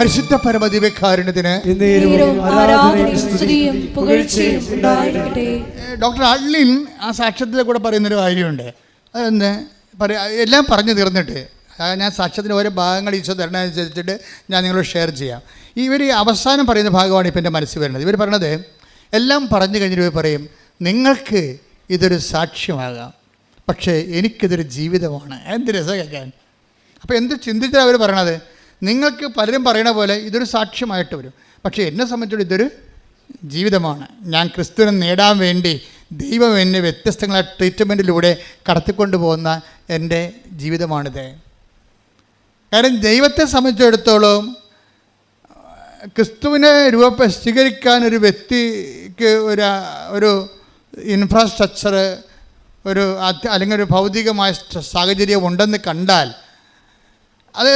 പരിശുദ്ധ പരമദിവ്യകാരുണ്യത്തിന് ഡോക്ടർ അഡ്ലിൻ ആ സാക്ഷ്യത്തിലെ കൂടെ പറയുന്നൊരു കാര്യമുണ്ട്. അതെന്ന് എല്ലാം പറഞ്ഞു തീർന്നിട്ട് ഞാൻ സാക്ഷ്യത്തിൻ്റെ ഓരോ ഭാഗങ്ങൾ ഈശോ തരണമനുസരിച്ചിട്ട് ഞാൻ നിങ്ങളോട് ഷെയർ ചെയ്യാം. ഇവർ അവസാനം പറയുന്ന ഭാഗമാണ് ഇപ്പം എൻ്റെ മനസ്സിൽ വരുന്നത്. ഇവർ പറഞ്ഞത് എല്ലാം പറഞ്ഞു കഴിഞ്ഞിട്ട് ഇവർ പറയും, നിങ്ങൾക്ക് ഇതൊരു സാക്ഷ്യമാകാം, പക്ഷേ എനിക്കിതൊരു ജീവിതമാണ്. എന്ത് രസം കേൾക്കാൻ. അപ്പോൾ എന്ത് ചിന്തിച്ചാൽ അവർ പറയണത്, നിങ്ങൾക്ക് പലരും പറയണ പോലെ ഇതൊരു സാക്ഷ്യമായിട്ട് വരും, പക്ഷേ എന്നെ സംബന്ധിച്ചിടത്തോളം ഇതൊരു ജീവിതമാണ്. ഞാൻ ക്രിസ്തുവിനെ നേടാൻ വേണ്ടി ദൈവം എന്നെ വ്യത്യസ്തങ്ങളായ ട്രീറ്റ്മെൻറ്റിലൂടെ കടത്തിക്കൊണ്ട് പോകുന്ന എൻ്റെ ജീവിതമാണിത്. കാരണം ദൈവത്തെ സംബന്ധിച്ചിടത്തോളം ക്രിസ്തുവിനെ സ്വീകരിക്കാൻ ഒരു വ്യക്തിക്ക് ഒരു ഇൻഫ്രാസ്ട്രക്ചർ അല്ലെങ്കിൽ ഒരു ഭൗതികമായ സാഹചര്യം ഉണ്ടെന്ന് കണ്ടാൽ അത്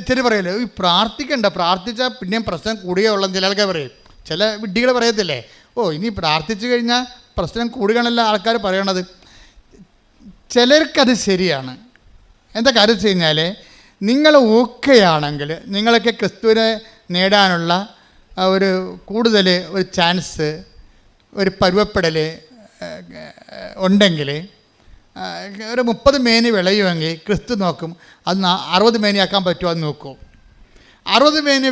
ശരി പറയല്ലോ, ഈ പ്രാർത്ഥിച്ചാൽ പിന്നെയും പ്രശ്നം കൂടുകയുള്ളെന്ന് ചില ആൾക്കാർ പറയും. ചില വിഡ്ഢികൾ പറയത്തില്ലേ, ഇനി പ്രാർത്ഥിച്ചു കഴിഞ്ഞാൽ പ്രശ്നം കൂടുകയാണല്ലോ ആൾക്കാർ പറയണത്. ചിലർക്കത് ശരിയാണ്. എന്താ കാര്യം വെച്ച് കഴിഞ്ഞാൽ, നിങ്ങൾ ഓക്കെയാണെങ്കിൽ നിങ്ങളൊക്കെ ക്രിസ്തുവിനെ നേടാനുള്ള ഒരു കൂടുതൽ ഒരു ചാൻസ്, ഒരു പരുവപ്പെടൽ ഉണ്ടെങ്കിൽ, ഒരു 30 മേനി വിളയുമെങ്കിൽ ക്രിസ്തു നോക്കും അത് 60 മേനിയാക്കാൻ പറ്റുമോ എന്ന് നോക്കും. 60 മേനി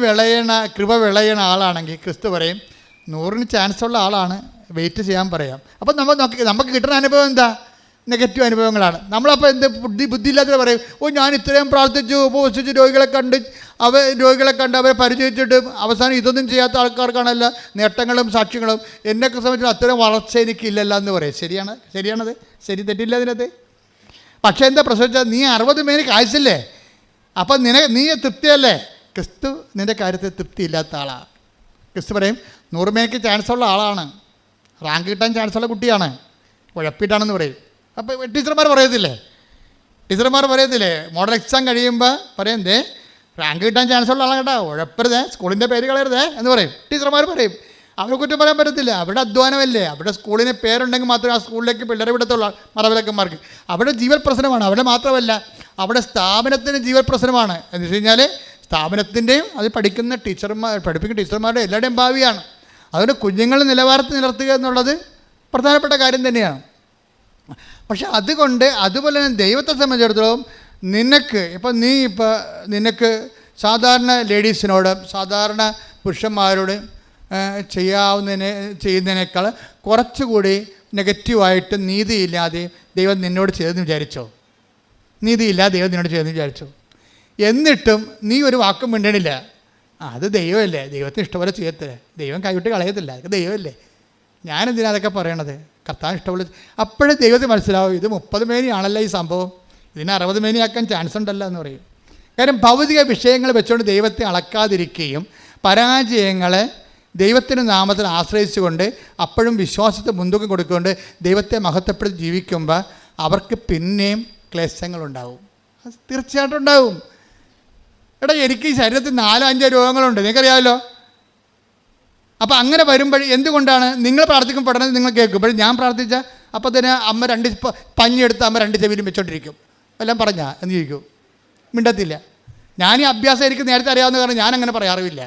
കൃപ വിളയണ ആളാണെങ്കിൽ ക്രിസ്തു പറയും 100 ചാൻസുള്ള ആളാണ്, വെയിറ്റ് ചെയ്യാൻ പറയാം. അപ്പം നമുക്ക് കിട്ടുന്ന അനുഭവം എന്താ? നെഗറ്റീവ് അനുഭവങ്ങളാണ്. നമ്മളപ്പോൾ എന്ത് ബുദ്ധിയില്ലാത്തത് പറയും, ഞാൻ ഇത്രയും പ്രാർത്ഥിച്ചു, ഉപവസിച്ച് രോഗികളെ കണ്ട് അവരെ പരിചയിച്ചിട്ട് അവസാനം ഇതൊന്നും ചെയ്യാത്ത ആൾക്കാർക്കാണല്ലോ നേട്ടങ്ങളും സാക്ഷ്യങ്ങളും. എന്നെയൊക്കെ സംബന്ധിച്ച് അത്രയും വളർച്ച എനിക്കില്ലല്ലോ എന്ന് പറയും. ശരിയാണത്, ശരി തെറ്റില്ല അതിനകത്ത്. പക്ഷേ എന്താ പ്രശ്നം, നീ 60 മേനി കാഴ്ചയില്ലേ, അപ്പം നീ തൃപ്തിയല്ലേ? ക്രിസ്തു നിൻ്റെ കാര്യത്തിൽ തൃപ്തിയില്ലാത്ത ആളാണ്. ക്രിസ്തു പറയും 100 മേനിക്ക് ചാൻസുള്ള ആളാണ്, റാങ്ക് കിട്ടാൻ ചാൻസുള്ള കുട്ടിയാണ്, ഉഴപ്പിട്ടാണെന്ന് പറയും. അപ്പോൾ ടീച്ചർമാർ പറയത്തില്ലേ മോഡൽ എക്സാം കഴിയുമ്പോൾ പറയും, റാങ്ക് കിട്ടാൻ ചാൻസുള്ള ആളാണ് കേട്ടോ, ഉഴപ്പരുതേ, സ്കൂളിൻ്റെ പേര് കളയരുതേ എന്ന് പറയും. ടീച്ചർമാർ പറയും. അവരെ കുറ്റം പറയാൻ പറ്റത്തില്ല, അവിടെ അധ്വാനമല്ലേ, അവിടെ സ്കൂളിന് പേരുണ്ടെങ്കിൽ മാത്രമേ ആ സ്കൂളിലേക്ക് പിള്ളേരെ വിടത്തുള്ളൂ. മതവിലക്കന്മാർക്ക് അവിടെ ജീവൽ പ്രശ്നമാണ്. അവിടെ മാത്രമല്ല, അവിടെ സ്ഥാപനത്തിന് ജീവൽ പ്രശ്നമാണ്. എന്ന് വെച്ച് കഴിഞ്ഞാൽ സ്ഥാപനത്തിൻ്റെയും അത് പഠിക്കുന്ന ടീച്ചർമാരുടെ എല്ലാവരുടെയും ഭാവിയാണ്. അതുകൊണ്ട് കുഞ്ഞുങ്ങളുടെ നിലവാരത്തിൽ നിലർത്തുക എന്നുള്ളത് പ്രധാനപ്പെട്ട കാര്യം തന്നെയാണ്. പക്ഷെ അതുപോലെ തന്നെ ദൈവത്തെ സംബന്ധിച്ചിടത്തോളം നിനക്ക് സാധാരണ ലേഡീസിനോടും സാധാരണ പുരുഷന്മാരോടും ചെയ്യുന്നതിനേക്കാൾ കുറച്ചുകൂടി നെഗറ്റീവായിട്ട് നീതിയില്ലാതെ ദൈവം നിന്നോട് ചെയ്തെന്ന് വിചാരിച്ചോ? എന്നിട്ടും നീ ഒരു വാക്കും മിണ്ടണില്ല. അത് ദൈവമല്ലേ, ദൈവത്തിന് ഇഷ്ടപോലെ ചെയ്യത്തില്ല, ദൈവം കൈവിട്ട് കളയത്തില്ല, അതൊക്കെ ദൈവമല്ലേ. ഞാനെന്തിനാ അതൊക്കെ പറയണത്? കർത്താൻ ഇഷ്ടപോലെ. അപ്പോഴേ ദൈവത്തിന് മനസ്സിലാവും ഇത് 30 മേനിയാണല്ലോ ഈ സംഭവം, ഇതിനെ 60 മേനിയാക്കാൻ ചാൻസ് ഉണ്ടല്ലോ എന്ന് പറയും. കാര്യം ഭൗതിക വിഷയങ്ങൾ വെച്ചുകൊണ്ട് ദൈവത്തെ അളക്കാതിരിക്കുകയും പരാജയങ്ങളെ ദൈവത്തിൻ്റെ നാമത്തിൽ ആശ്രയിച്ചുകൊണ്ട് അപ്പോഴും വിശ്വാസത്തെ മുൻതൂക്കം കൊടുത്തുകൊണ്ട് ദൈവത്തെ മഹത്വപ്പെടുത്തി ജീവിക്കുമ്പോൾ അവർക്ക് പിന്നെയും ക്ലേശങ്ങളുണ്ടാവും. അത് തീർച്ചയായിട്ടും ഉണ്ടാവും. എനിക്ക് ഈ ശരീരത്തിൽ 4-5 രോഗങ്ങളുണ്ട്, നിങ്ങൾക്കറിയാമല്ലോ. അപ്പോൾ അങ്ങനെ വരുമ്പോൾ എന്തുകൊണ്ടാണ് നിങ്ങൾ പ്രാർത്ഥിക്കുമ്പോൾ പഠനം നിങ്ങൾ കേൾക്കും, ഞാൻ പ്രാർത്ഥിച്ചാൽ അപ്പോൾ തന്നെ അമ്മ 2 പഞ്ഞെടുത്ത് അമ്മ 2 ചെവിയിലും വെച്ചോണ്ടിരിക്കും. എല്ലാം പറഞ്ഞാൽ എന്ന് ചോദിക്കും, മിണ്ടത്തില്ല. ഞാൻ ഈ അഭ്യാസം എനിക്ക് നേരത്തെ അറിയാവുന്ന കാരണം ഞാൻ അങ്ങനെ പറയാറില്ല.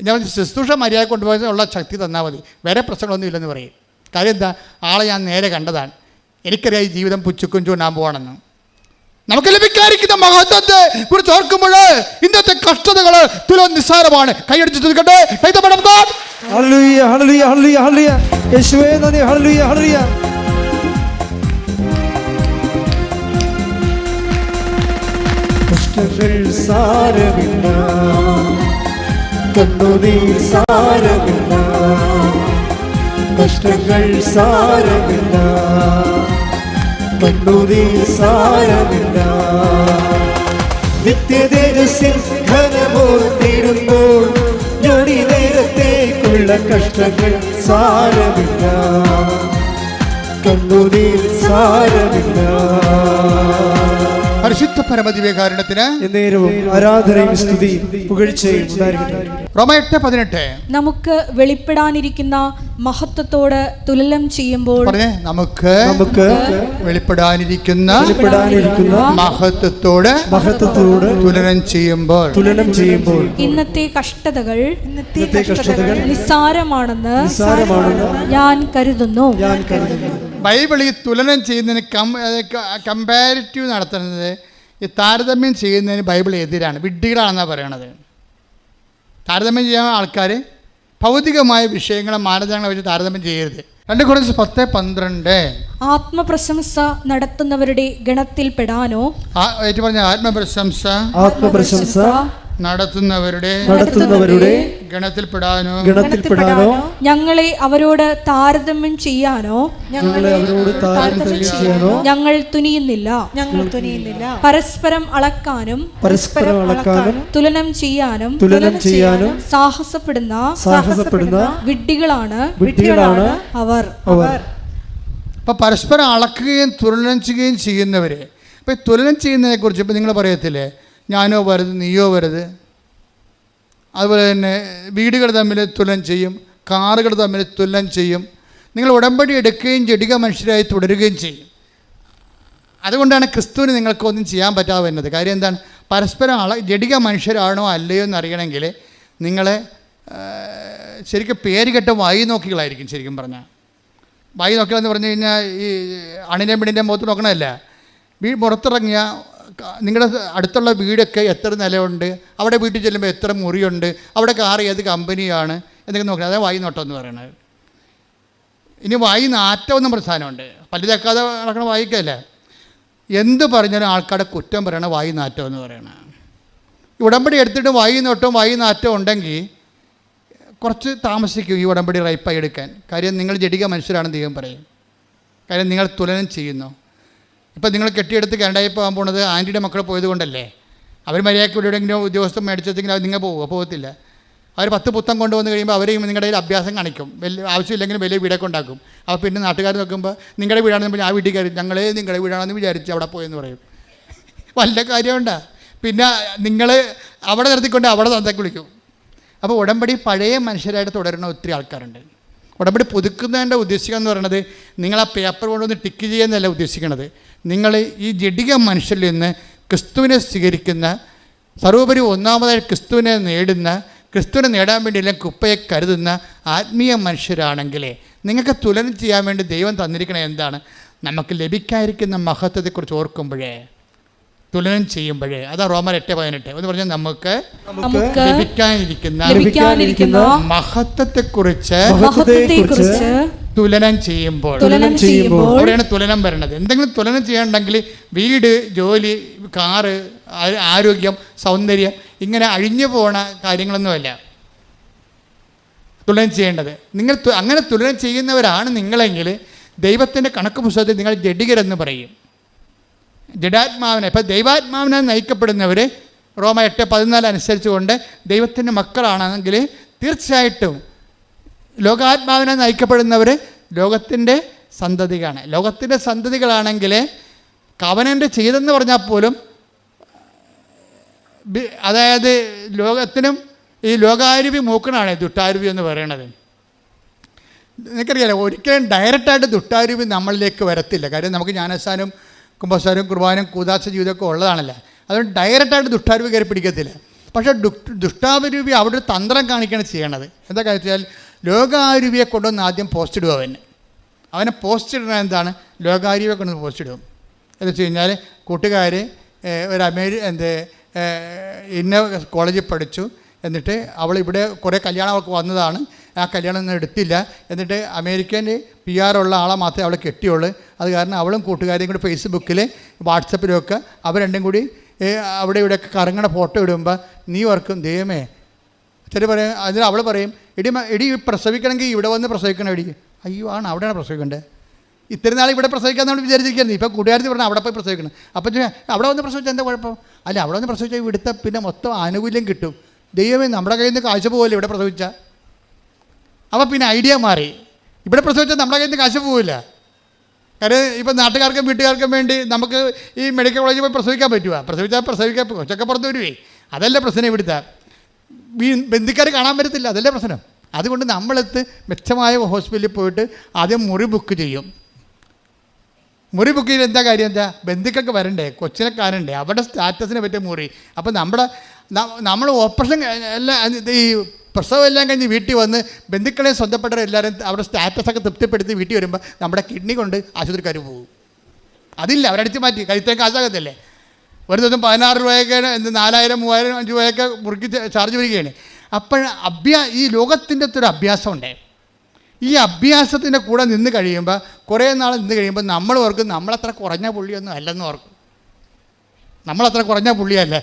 ഞാൻ ശുശ്രൂഷ മര്യാദ കൊണ്ടുപോയി ഉള്ള ശക്തി തന്നാൽ മതി, വേറെ പ്രശ്നങ്ങളൊന്നും ഇല്ലെന്ന് പറയും. കാര്യം എന്താ, ആളെ ഞാൻ നേരെ കണ്ടതാണ്, എനിക്കറിയാം ഈ ജീവിതം പുച്ചുക്കും ചൂണ്ടാൻ പോവാണെന്ന്. നമുക്ക് ലഭിക്കാതിരിക്കുന്ന മഹത്വത്തെ കുറിച്ച് ഓർക്കുമ്പോൾ ഇന്നത്തെ കഷ്ടതകൾ തുലം നിസ്സാരമാണ്. കൈയടിച്ച് തുതിക്കട്ടെ. കഷ്ടങ്ങൾ സാരമില്ല, കണ്ണുനീർ സാരമില്ല, കഷ്ടങ്ങൾ സാരമില്ല, കണ്ണുനീർ സാരമില്ല. നിത്യതേജസ്സിൽ ഘനമോർത്തിടുമ്പോൾ ഞൊടി നേരത്തേക്കുള്ള കഷ്ടങ്ങൾ സാരമില്ല, കണ്ണുനീർ സാരമില്ല. പരിശുദ്ധ ക്രിസ്തു പരമദിവ്യകാരുണ്യത്തിന് എന്നേരവും ആരാധനയും സ്തുതിയും പുകഴ്ചയും ഉണ്ടായിരിക്കട്ടെ. റോമ 8:18 നമുക്ക് വെളിപ്പെടാനിരിക്കുന്ന മഹത്വത്തോട് തുലനം ചെയ്യുമ്പോൾ പറഞ്ഞേ, നമുക്ക് വെളിപ്പെടാനിരിക്കുന്ന മഹത്വത്തോട് തുലനം ചെയ്യുമ്പോൾ ഇന്നത്തെ കഷ്ടതകൾ നിസ്സാരമാണെന്ന് ഞാൻ കരുതുന്നു. ബൈബിൾ ഈ തുലനം ചെയ്യുന്നതിന് കമ്പാരിറ്റീവ് നടത്തുന്നത്, ഈ താരതമ്യം ചെയ്യുന്നതിന് ബൈബിൾ എതിരാണ്, വിഡ്ഢികളാണെന്നാണ് പറയണത്. താരതമ്യം ചെയ്യാൻ ആൾക്കാർ ഭൗതികമായ വിഷയങ്ങളെ മാനദണ്ഡങ്ങളെ വെച്ച് താരതമ്യം ചെയ്യരുത്. 2 കൊരിന്ത്യർ 10:12 ആത്മപ്രശംസ നടത്തുന്നവരുടെ ഗണത്തിൽപ്പെടാനോ ആത്മപ്രശംസ നടത്തുന്നവരുടെ ഗണത്തിൽപ്പെടാനോ ഞങ്ങളെ അവരോട് താരതമ്യം ചെയ്യാനോ ഞങ്ങൾ തുനിയുന്നില്ല. പരസ്പരം അളക്കാനും തുലനം ചെയ്യാനും സാഹസപ്പെടുന്ന വിഡ്ഢികളാണ് അവർ. അപ്പം പരസ്പരം അളക്കുകയും തുലനം ചെയ്യുകയും ചെയ്യുന്നവർ. അപ്പം ഈ തുലനം ചെയ്യുന്നതിനെ കുറിച്ച് ഇപ്പം നിങ്ങൾ പറയത്തില്ലേ, ഞാനോ വരരുത് നീയോ വരരുത്. അതുപോലെ തന്നെ വീടുകൾ തമ്മിൽ തുലനം ചെയ്യും, കാറുകൾ തമ്മിൽ തുലനം ചെയ്യും. നിങ്ങൾ ഉടമ്പടി എടുക്കുകയും ജഡിക മനുഷ്യരായി തുടരുകയും ചെയ്യും. അതുകൊണ്ടാണ് ക്രിസ്തുവിന് നിങ്ങൾക്കൊന്നും ചെയ്യാൻ പറ്റാതെ വരുന്നത്. കാര്യം എന്താണ്? പരസ്പരം ജഡിക മനുഷ്യരാണോ അല്ലയോ എന്നറിയണമെങ്കിൽ നിങ്ങളെ ശരിക്കും പേരുകെട്ട വായി നോക്കികളായിരിക്കും. ശരിക്കും പറഞ്ഞാൽ വായി നോക്കികളെന്ന് പറഞ്ഞു കഴിഞ്ഞാൽ ഈ അണിൻ്റെ പിടിൻ്റെ മുഖത്ത് നോക്കണമല്ല. പുറത്തിറങ്ങിയ നിങ്ങളുടെ അടുത്തുള്ള വീടൊക്കെ എത്ര നിലയുണ്ട്, അവിടെ വീട്ടിൽ ചെല്ലുമ്പോൾ എത്ര മുറിയുണ്ട്, അവിടെ കാർ ഏത് കമ്പനിയാണ് എന്നൊക്കെ നോക്കണം. അതാണ് വായി നോട്ടം എന്ന് പറയുന്നത്. ഇനി വായി നാറ്റം എന്നും പ്രധാനമുണ്ട്. പല്ല് തേക്കാതെ നടക്കണ വായിക്കല്ല. എന്ത് പറഞ്ഞാലും ആൾക്കാരുടെ കുറ്റം പറയണ വായി നാറ്റം എന്ന് പറയണത്. ഉടമ്പടി എടുത്തിട്ട് വായി നോട്ടവും വായി നാറ്റവും ഉണ്ടെങ്കിൽ കുറച്ച് താമസിക്കും ഈ ഉടമ്പടി റൈപ്പായി എടുക്കാൻ. കാര്യം നിങ്ങൾ ജഡിക മനുഷ്യരാണെന്ന് ദൈവം പറയും. കാര്യം നിങ്ങൾ തുലനം ചെയ്യുന്നു. ഇപ്പം നിങ്ങൾ കെട്ടിയെടുത്ത് കാനഡയിൽ പോകാൻ പോകുന്നത് ആൻറ്റിയുടെ മക്കൾ പോയത് കൊണ്ടല്ലേ. അവർ മര്യാദയ്ക്ക് എവിടെയെങ്കിലും ഉദ്യോഗസ്ഥൻ മേടിച്ചെങ്കിൽ അത് നിങ്ങൾ പോകത്തില്ല. അവർ 10 പുത്തം കൊണ്ടുവന്ന് കഴിയുമ്പോൾ അവരെയും നിങ്ങളുടെ കയ്യിൽ അഭ്യാസം കാണിക്കും. വലിയ ആവശ്യമില്ലെങ്കിലും വലിയ വീടൊക്കെ ഉണ്ടാക്കും. അപ്പോൾ പിന്നെ നാട്ടുകാർ നോക്കുമ്പോൾ നിങ്ങളുടെ വീടാണെന്ന് ആ വീട്ടിൽ കയറി ഞങ്ങളെ നിങ്ങളുടെ വീടാണെന്ന് വിചാരിച്ച് അവിടെ പോയെന്ന് പറയും. വല്ല കാര്യമുണ്ടാ? പിന്നെ നിങ്ങൾ അവിടെ നിർത്തിക്കൊണ്ട് അവിടെ തന്തയ്ക്ക് വിളിക്കും. അപ്പോൾ ഉടമ്പടി പഴയ മനുഷ്യരായിട്ട് തുടരുന്ന ഒത്തിരി ആൾക്കാരുണ്ട്. ഉടമ്പടി പുതുക്കുന്നതിൻ്റെ ഉദ്ദേശിക്കുക എന്ന് പറയുന്നത് നിങ്ങൾ ആ പേപ്പർ കൊണ്ടൊന്ന് ടിക്ക് ചെയ്യുന്നതല്ല ഉദ്ദേശിക്കുന്നത്. നിങ്ങൾ ഈ ജഡിക മനുഷ്യരിൽ നിന്ന് ക്രിസ്തുവിനെ സ്വീകരിക്കുന്ന, സർവോപരി ഒന്നാമതായി ക്രിസ്തുവിനെ നേടുന്ന, ക്രിസ്തുവിനെ നേടാൻ വേണ്ടിയെല്ലാം കുപ്പയെ കരുതുന്ന ആത്മീയ മനുഷ്യരാണെങ്കിൽ നിങ്ങൾക്ക് തുലനം ചെയ്യാൻ വേണ്ടി ദൈവം തന്നിരിക്കണത് എന്താണ്? നമുക്ക് ലഭിക്കാതിരിക്കുന്ന മഹത്വത്തെക്കുറിച്ച് ഓർക്കുമ്പോഴേ, തുലനം ചെയ്യുമ്പോഴേ. അതാ റോമർ 8:18 എന്ന് പറഞ്ഞാൽ നമുക്ക് ലഭിക്കാനിരിക്കുന്ന മഹത്വത്തെക്കുറിച്ച് തുലനം ചെയ്യുമ്പോൾ അവിടെയാണ് തുലനം വരണത്. എന്തെങ്കിലും തുലനം ചെയ്യണമെങ്കിൽ വീട്, ജോലി, കാറ്, ആരോഗ്യം, സൗന്ദര്യം ഇങ്ങനെ അഴിഞ്ഞു പോണ കാര്യങ്ങളൊന്നുമല്ല തുലനം ചെയ്യേണ്ടത്. നിങ്ങൾ അങ്ങനെ തുലനം ചെയ്യുന്നവരാണ് നിങ്ങളെങ്കിൽ ദൈവത്തിൻ്റെ കണക്ക് പുസ്തകത്തിൽ നിങ്ങൾ ജഡികരെന്ന് പറയും. ജഡാത്മാവിനെ, ഇപ്പം ദൈവാത്മാവിനെ നയിക്കപ്പെടുന്നവർ റോമ 8:14 അനുസരിച്ചുകൊണ്ട് ദൈവത്തിൻ്റെ മക്കളാണെങ്കിൽ തീർച്ചയായിട്ടും ലോകാത്മാവിനെ നയിക്കപ്പെടുന്നവർ ലോകത്തിൻ്റെ സന്തതികളാണ്. ലോകത്തിൻ്റെ സന്തതികളാണെങ്കിൽ കവനൻ്റ് ചെയ്തെന്ന് പറഞ്ഞാൽ പോലും, അതായത് ലോകത്തിനും ഈ ലോകാരൂപി മൂക്കണാണ് ദുഷ്ടാരൂപി എന്ന് പറയണത്. നിനക്കറിയാലോ, ഒരിക്കലും ഡയറക്റ്റായിട്ട് ദുഷ്ടാരൂപി നമ്മളിലേക്ക് വരത്തില്ല. കാര്യം നമുക്ക് ജ്ഞാനസ്ഥാനം, കുംഭസാരം, കുർബാനും, കൂദാശ ജീവിതമൊക്കെ ഉള്ളതാണല്ലോ. അതുകൊണ്ട് ഡയറക്റ്റായിട്ട് ദുഷ്ടാരൂപി കയറി പിടിക്കത്തില്ല. പക്ഷേ ദുഷ്ടാരൂപി അവിടെ ഒരു തന്ത്രം കാണിക്കുകയാണ് ചെയ്യണത്. എന്താ കാര്യം വെച്ചാൽ ലോകാരൂപിയെ കൊണ്ടുവന്ന് ആദ്യം പോസ്റ്റ് ഇടും. അവനെ പോസ്റ്റ് ഇടുന്നത് എന്താണ്? ലോകാരൂപിയെ കൊണ്ടുവന്ന് പോസ്റ്റ് ഇടും. എന്ന് വെച്ച് കഴിഞ്ഞാൽ കൂട്ടുകാർ ഒരു ഇന്ന കോളേജിൽ പഠിച്ചു, എന്നിട്ട് അവൾ ഇവിടെ കുറേ കല്യാണം അവൾക്ക് വന്നതാണ്, ആ കല്യാണം ഒന്നും എടുത്തില്ല, എന്നിട്ട് അമേരിക്കൻ PR ഉള്ള ആളെ മാത്രമേ അവളെ കെട്ടിയുള്ളൂ. അത് കാരണം അവളും കൂട്ടുകാരെയും കൂടി ഫേസ്ബുക്കിൽ, വാട്സപ്പിലുമൊക്കെ അവർ രണ്ടും കൂടി അവിടെ ഇവിടെയൊക്കെ കറങ്ങണ ഫോട്ടോ ഇടുമ്പോൾ നീ ഓർക്കും, ദൈവമേ. ചില പറയും, അതിന് അവൾ പറയും, എടി പ്രസവിക്കണമെങ്കിൽ ഇവിടെ വന്ന് പ്രസവിക്കണം. എടി അയ്യോ ആണ്, അവിടെയാണ് പ്രസവിക്കേണ്ടത്. ഇത്രയും നാൾ ഇവിടെ പ്രസവിക്കാൻ നമ്മൾ വിചാരിച്ചിരിക്കുന്നത്. ഇപ്പോൾ കൂട്ടുകാരത്തിൽ പറഞ്ഞാൽ അവിടെ പോയി പ്രസവിക്കണം. അപ്പം അവിടെ വന്ന് പ്രസവിച്ചാൽ എന്താ കുഴപ്പം? അല്ല, അവിടെ വന്ന് പ്രസവിച്ചാൽ ഇവിടുത്തെ പിന്നെ മൊത്തം ആനുകൂല്യം കിട്ടും. ദൈവമേ, നമ്മുടെ കയ്യിൽ നിന്ന് കാശ് പോകില്ല ഇവിടെ പ്രസവിച്ചാൽ. അപ്പോൾ പിന്നെ ഐഡിയ മാറി. ഇവിടെ പ്രസവിച്ചാൽ നമ്മുടെ കയ്യിൽ നിന്ന് കാശ് പോകില്ല. കാര്യം ഇപ്പം നാട്ടുകാർക്കും വീട്ടുകാർക്കും വേണ്ടി നമുക്ക് ഈ മെഡിക്കൽ കോളേജിൽ പോയി പ്രസവിക്കാൻ പറ്റുമോ? പ്രസവിക്കാൻ കൊച്ചൊക്കെ പുറത്ത് വരുവേ. അതല്ല പ്രശ്നം. ഇവിടുത്തെ ബന്ധുക്കാർ കാണാൻ പറ്റത്തില്ല, അതല്ലേ പ്രശ്നം. അതുകൊണ്ട് നമ്മളെടുത്ത് മെച്ചമായ ഹോസ്പിറ്റലിൽ പോയിട്ട് ആദ്യം മുറി ബുക്ക് ചെയ്യും. മുറി ബുക്ക് ചെയ്ത് എന്താ കാര്യം? എന്താ, ബന്ധുക്കൾക്ക് വരണ്ടേ, കൊച്ചിനെ കാണണ്ടേ, അവരുടെ സ്റ്റാറ്റസിനെ പറ്റിയ മുറി. അപ്പോൾ നമ്മൾ ഓപ്പറേഷൻ എല്ലാം ഈ പ്രസവം എല്ലാം കഴിഞ്ഞ് വീട്ടിൽ വന്ന് ബന്ധുക്കളെ സ്വന്തപ്പെട്ടവരെല്ലാവരും അവരുടെ സ്റ്റാറ്റസൊക്കെ തൃപ്തിപ്പെടുത്തി വീട്ടിൽ വരുമ്പോൾ നമ്മുടെ കിഡ്നി കൊണ്ട് ആശുപത്രിക്കാർ പോകും. അതില്ല, അവരടിച്ച് മാറ്റി കഴിത്തേക്ക് കാശാകത്തല്ലേ. ഒരു ദിവസം 16 രൂപയൊക്കെ 4000, 3000, 5 രൂപയൊക്കെ മുറുക്കി ചാർജ് വരികയാണ്. അപ്പോൾ ഈ ലോകത്തിൻ്റെ ഒരു അഭ്യാസമുണ്ട്. ഈ അഭ്യാസത്തിൻ്റെ കൂടെ നിന്ന് കഴിയുമ്പോൾ, കുറേ നാൾ നിന്ന് കഴിയുമ്പോൾ നമ്മൾ ഓർക്കും നമ്മളത്ര കുറഞ്ഞ പുള്ളിയൊന്നും അല്ലെന്ന് ഓർക്കും. നമ്മളത്ര കുറഞ്ഞ പുള്ളിയല്ല.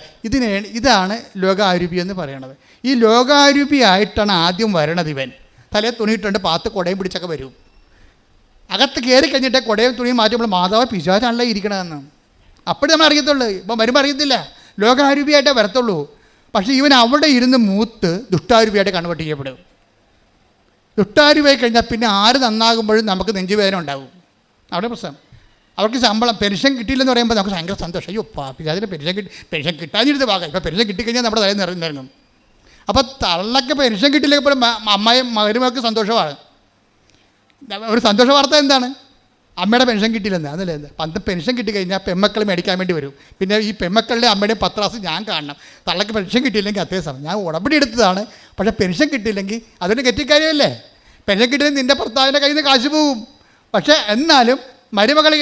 ഇതാണ് ലോകാരൂപി എന്ന് പറയണത്. ഈ ലോകാരൂപിയായിട്ടാണ് ആദ്യം വരണത്. ഇവൻ തലേ തുണിയിട്ടുണ്ട്, പാത്ത് കുടയും പിടിച്ചൊക്കെ വരും. അകത്ത് കയറി കഴിഞ്ഞിട്ട് കുടയും തുണിയും മാറ്റുമ്പോൾ മാതാവ് പിശാചാണല്ലോ ഇരിക്കണമെന്ന് അപ്പോഴും നമ്മൾ അറിയത്തുള്ളൂ. ഇപ്പം വരുമ്പോൾ അറിയത്തില്ല, ലോകാരൂപിയായിട്ടേ വരത്തുള്ളൂ. പക്ഷേ ഇവൻ അവിടെ ഇരുന്ന് മൂത്ത് ദുഷ്ടാരൂപിയായിട്ട് കൺവേർട്ട് ചെയ്യപ്പെടും. ദുഷ്ടാരൂപിയായി കഴിഞ്ഞാൽ പിന്നെ ആര് നന്നാകുമ്പോഴും നമുക്ക് നെഞ്ചുവേദന ഉണ്ടാകും. അവിടെ പ്രശ്നം. അവർക്ക് ശമ്പളം പെൻഷൻ കിട്ടിയില്ലെന്ന് പറയുമ്പോൾ നമുക്ക് ഭയങ്കര സന്തോഷം. അയ്യോ അതിന് പെൻഷൻ കിട്ടാതിരുന്ന ഭാഗം. ഇപ്പോൾ പെൻഷൻ കിട്ടിക്കഴിഞ്ഞാൽ നമ്മുടെ തലയിൽ നിറഞ്ഞിറങ്ങും. അപ്പോൾ തള്ളക്ക് പെൻഷൻ കിട്ടിയില്ലെങ്കിൽ പോലും അമ്മയും മകനുമൊക്കെ സന്തോഷമാണ്. ഒരു സന്തോഷ വാർത്ത എന്താണ്? അമ്മയുടെ പെൻഷൻ കിട്ടിയില്ലെന്ന്. അതല്ലേ എന്താ, പണ്ട് പെൻഷൻ കിട്ടിക്കഴിഞ്ഞാൽ പെമ്മക്കൾ മേടിക്കാൻ വേണ്ടി വരും. പിന്നെ ഈ പെമ്മക്കളുടെ അമ്മയുടെയും പത്രാസ് ഞാൻ കാണണം. തള്ളക്ക് പെൻഷൻ കിട്ടിയില്ലെങ്കിൽ അതേ സമയം ഞാൻ ഉടമ്പടി എടുത്തതാണ്. പക്ഷേ പെൻഷൻ കിട്ടിയില്ലെങ്കിൽ അതൊരു കെറ്റിക്കാര്യമല്ലേ. പെൻഷൻ കിട്ടിയില്ലെങ്കിൽ നിൻ്റെ ഭർത്താവിൻ്റെ കയ്യിൽ നിന്ന് കാശ് പോകും. പക്ഷേ എന്നാലും മരുമകൾ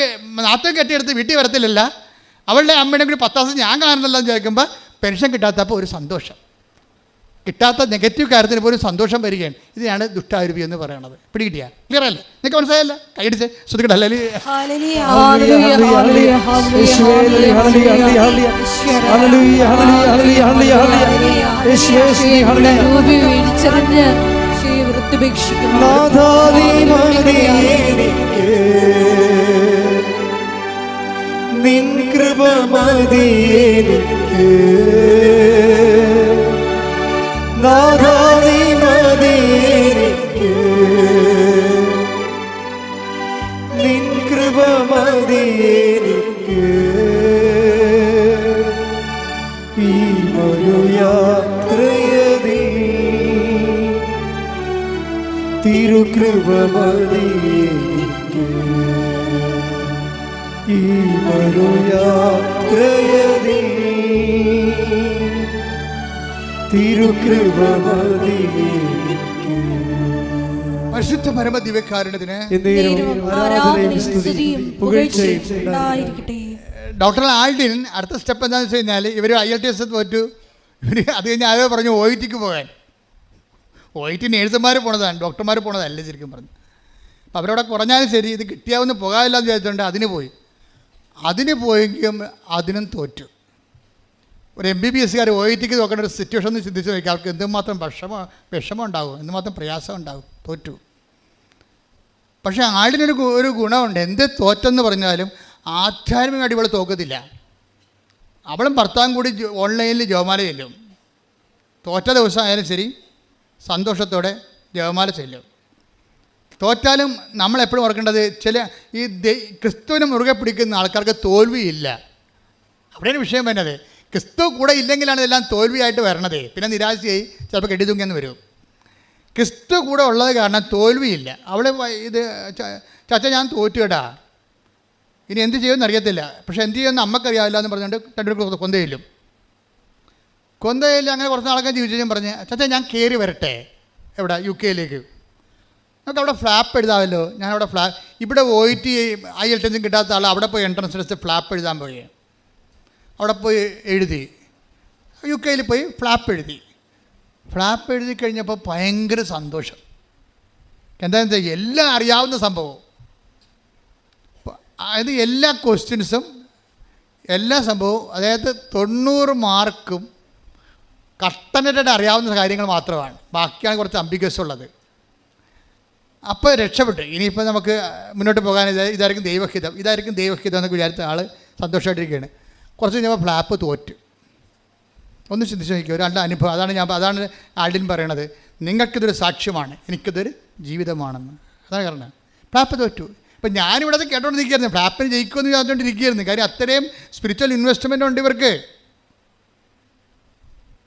നാത്തം കെട്ടിയെടുത്ത് വീട്ടിൽ വരത്തില്ലല്ല. അവളുടെ അമ്മയുടെ കൂടി പത്താസ് ഞാൻ കാണുന്നില്ല എന്ന് ചോദിക്കുമ്പോൾ പെൻഷൻ കിട്ടാത്തപ്പോൾ ഒരു സന്തോഷം. കിട്ടാത്ത നെഗറ്റീവ് കാര്യത്തിന് പോലും സന്തോഷം വരികയാണ്. ഇതിനാണ് ദുഷ്ടാരൂപി എന്ന് പറയുന്നത്. പിടികിട്ടിയാ? ക്ലിയർ അല്ലേ? നിങ്ങൾക്ക് മനസ്സിലായല്ല? കൈയടിച്ച് ശ്രദ്ധിക്കട്ടെ. നിൻ കൃപ മതി എനിക്ക്, നാഥാ നീ മതി എനിക്ക്, നിൻ കൃപ മതി എനിക്ക്, ഈ ഒരു യാത്രയതിൽ തിരുകൃപ മതി എനിക്ക്, ഈ ഒരു യാത്രയതിൽ തിരുകൃപ മതി എനിക്ക്. പരിശുദ്ധ പരമ ദിവ്യകാരുണ്യത്തിന് ഡോക്ടർ ആൽഡിൻ അടുത്ത സ്റ്റെപ്പ് എന്താണെന്ന് വെച്ച് കഴിഞ്ഞാൽ ഇവർ IELTS തോറ്റു. അത് കഴിഞ്ഞ് ആരോ പറഞ്ഞു OITക്ക് പോകാൻ. OIT നേഴ്സുമാർ പോണതാണ്, ഡോക്ടർമാർ പോണതല്ല ശരിക്കും പറഞ്ഞു. അപ്പോൾ അവരവിടെ കുറഞ്ഞാലും ശരി, ഇത് കിട്ടിയാവുന്ന പോകാമില്ല എന്ന് വിചാരിച്ചുകൊണ്ട് അതിന് പോയെങ്കിലും അതിനും തോറ്റു. ഒരു MBBSകാർ OITക്ക് നോക്കേണ്ട ഒരു സിറ്റുവേഷൻ ഒന്ന് ചിന്തിച്ച് നോക്കിയാൽ ആൾക്ക് എന്തുമാത്രം വിഷമം ഉണ്ടാകും, എന്തുമാത്രം പ്രയാസം ഉണ്ടാകും. തോറ്റു. പക്ഷേ ആടിനൊരു ഗുണമുണ്ട്. എന്ത് തോറ്റെന്ന് പറഞ്ഞാലും ആധ്യാത്മികമായിട്ട് ഇവൾ തോക്കത്തില്ല. അവളും ഭർത്താവും കൂടി ഓൺലൈനിൽ ജപമാല ചെല്ലും. തോറ്റ ദിവസം ആയാലും ശരി സന്തോഷത്തോടെ ജപമാല ചെല്ലും. തോറ്റാലും നമ്മളെപ്പോഴും ഓർക്കേണ്ടത് ഈ ക്രിസ്തുവിനെ മുറുകെ പിടിക്കുന്ന ആൾക്കാർക്ക് തോൽവിയില്ല. അവിടെയാണ് വിഷയം വരുന്നത്. ക്രിസ്തു കൂടെ ഇല്ലെങ്കിലാണ് ഇതെല്ലാം തോൽവിയായിട്ട് വരണത്. പിന്നെ നിരാശയായി ചിലപ്പോൾ കെട്ടിത്തൂങ്ങിയെന്ന് വരും. ക്രിസ്തു കൂടെ ഉള്ളത് കാരണം തോൽവിയില്ല. അവൾ ഇത് ചാച്ച ഞാൻ തോറ്റു കേട്ടാ, ഇനി എന്ത് ചെയ്യുമെന്ന് അറിയത്തില്ല, പക്ഷേ എന്ത് ചെയ്യുമെന്ന് അമ്മക്കറിയാവില്ല എന്ന് പറഞ്ഞുകൊണ്ട് രണ്ടുപേർക്ക് കൊന്തയില്ലും. അങ്ങനെ കുറച്ച് നാളൊക്കെ ജീവിച്ചു പറഞ്ഞ് ചാച്ച ഞാൻ കയറി വരട്ടെ എവിടെ UK നമുക്ക് അവിടെ ഫ്ലാപ്പ് എഴുതാമല്ലോ. ഞാനവിടെ ഇവിടെ OIT IELTS കിട്ടാത്ത ആൾ അവിടെ പോയി എൻട്രൻസ് ടെസ്റ്റ് ഫ്ലാപ്പ് എഴുതാൻ പോയി. അവിടെ പോയി എഴുതി. UK പോയി ഫ്ലാപ്പ് എഴുതി കഴിഞ്ഞപ്പോൾ ഭയങ്കര സന്തോഷം. എന്താണെന്ന് വെച്ചാൽ എല്ലാം അറിയാവുന്ന സംഭവം. അതായത് എല്ലാ ക്വസ്റ്റ്യൻസും എല്ലാ സംഭവവും, അതായത് 90 മാർക്കും കട്ടനായിട്ട് അറിയാവുന്ന കാര്യങ്ങൾ മാത്രമാണ്. ബാക്കിയാണ് കുറച്ച് അംബിഗസ് ഉള്ളത്. അപ്പോൾ രക്ഷപ്പെട്ടു. ഇനിയിപ്പോൾ നമുക്ക് മുന്നോട്ട് പോകാൻ ഇതായിരിക്കും ദൈവഹിതം എന്നൊക്കെ വിചാരിച്ച ആൾ സന്തോഷമായിട്ടിരിക്കുകയാണ്. കുറച്ച് കഴിഞ്ഞപ്പോൾ ഫ്ലാപ്പ് തോറ്റ്. ഒന്ന് ചിന്തിച്ച് നോക്കിയോ, ഒരു അനുഭവം. അതാണ് ആൽഡിൻ പറയണത്. നിങ്ങൾക്കിതൊരു സാക്ഷ്യമാണ്, എനിക്കിതൊരു ജീവിതമാണെന്ന്. അതാണ് കാരണം. ഫ്ലാപ്പ് തോറ്റു. ഇപ്പം ഞാനിവിടെ അത് കേട്ടോണ്ടിരിക്കുകയായിരുന്നു, ഫ്ലാപ്പിന് ജയിക്കുമെന്ന് വിചാരിച്ചുകൊണ്ടിരിക്കുകയായിരുന്നു. കാര്യം അത്രയും സ്പിരിച്വൽ ഇൻവെസ്റ്റ്മെൻ്റ് ഉണ്ട് ഇവർക്ക്.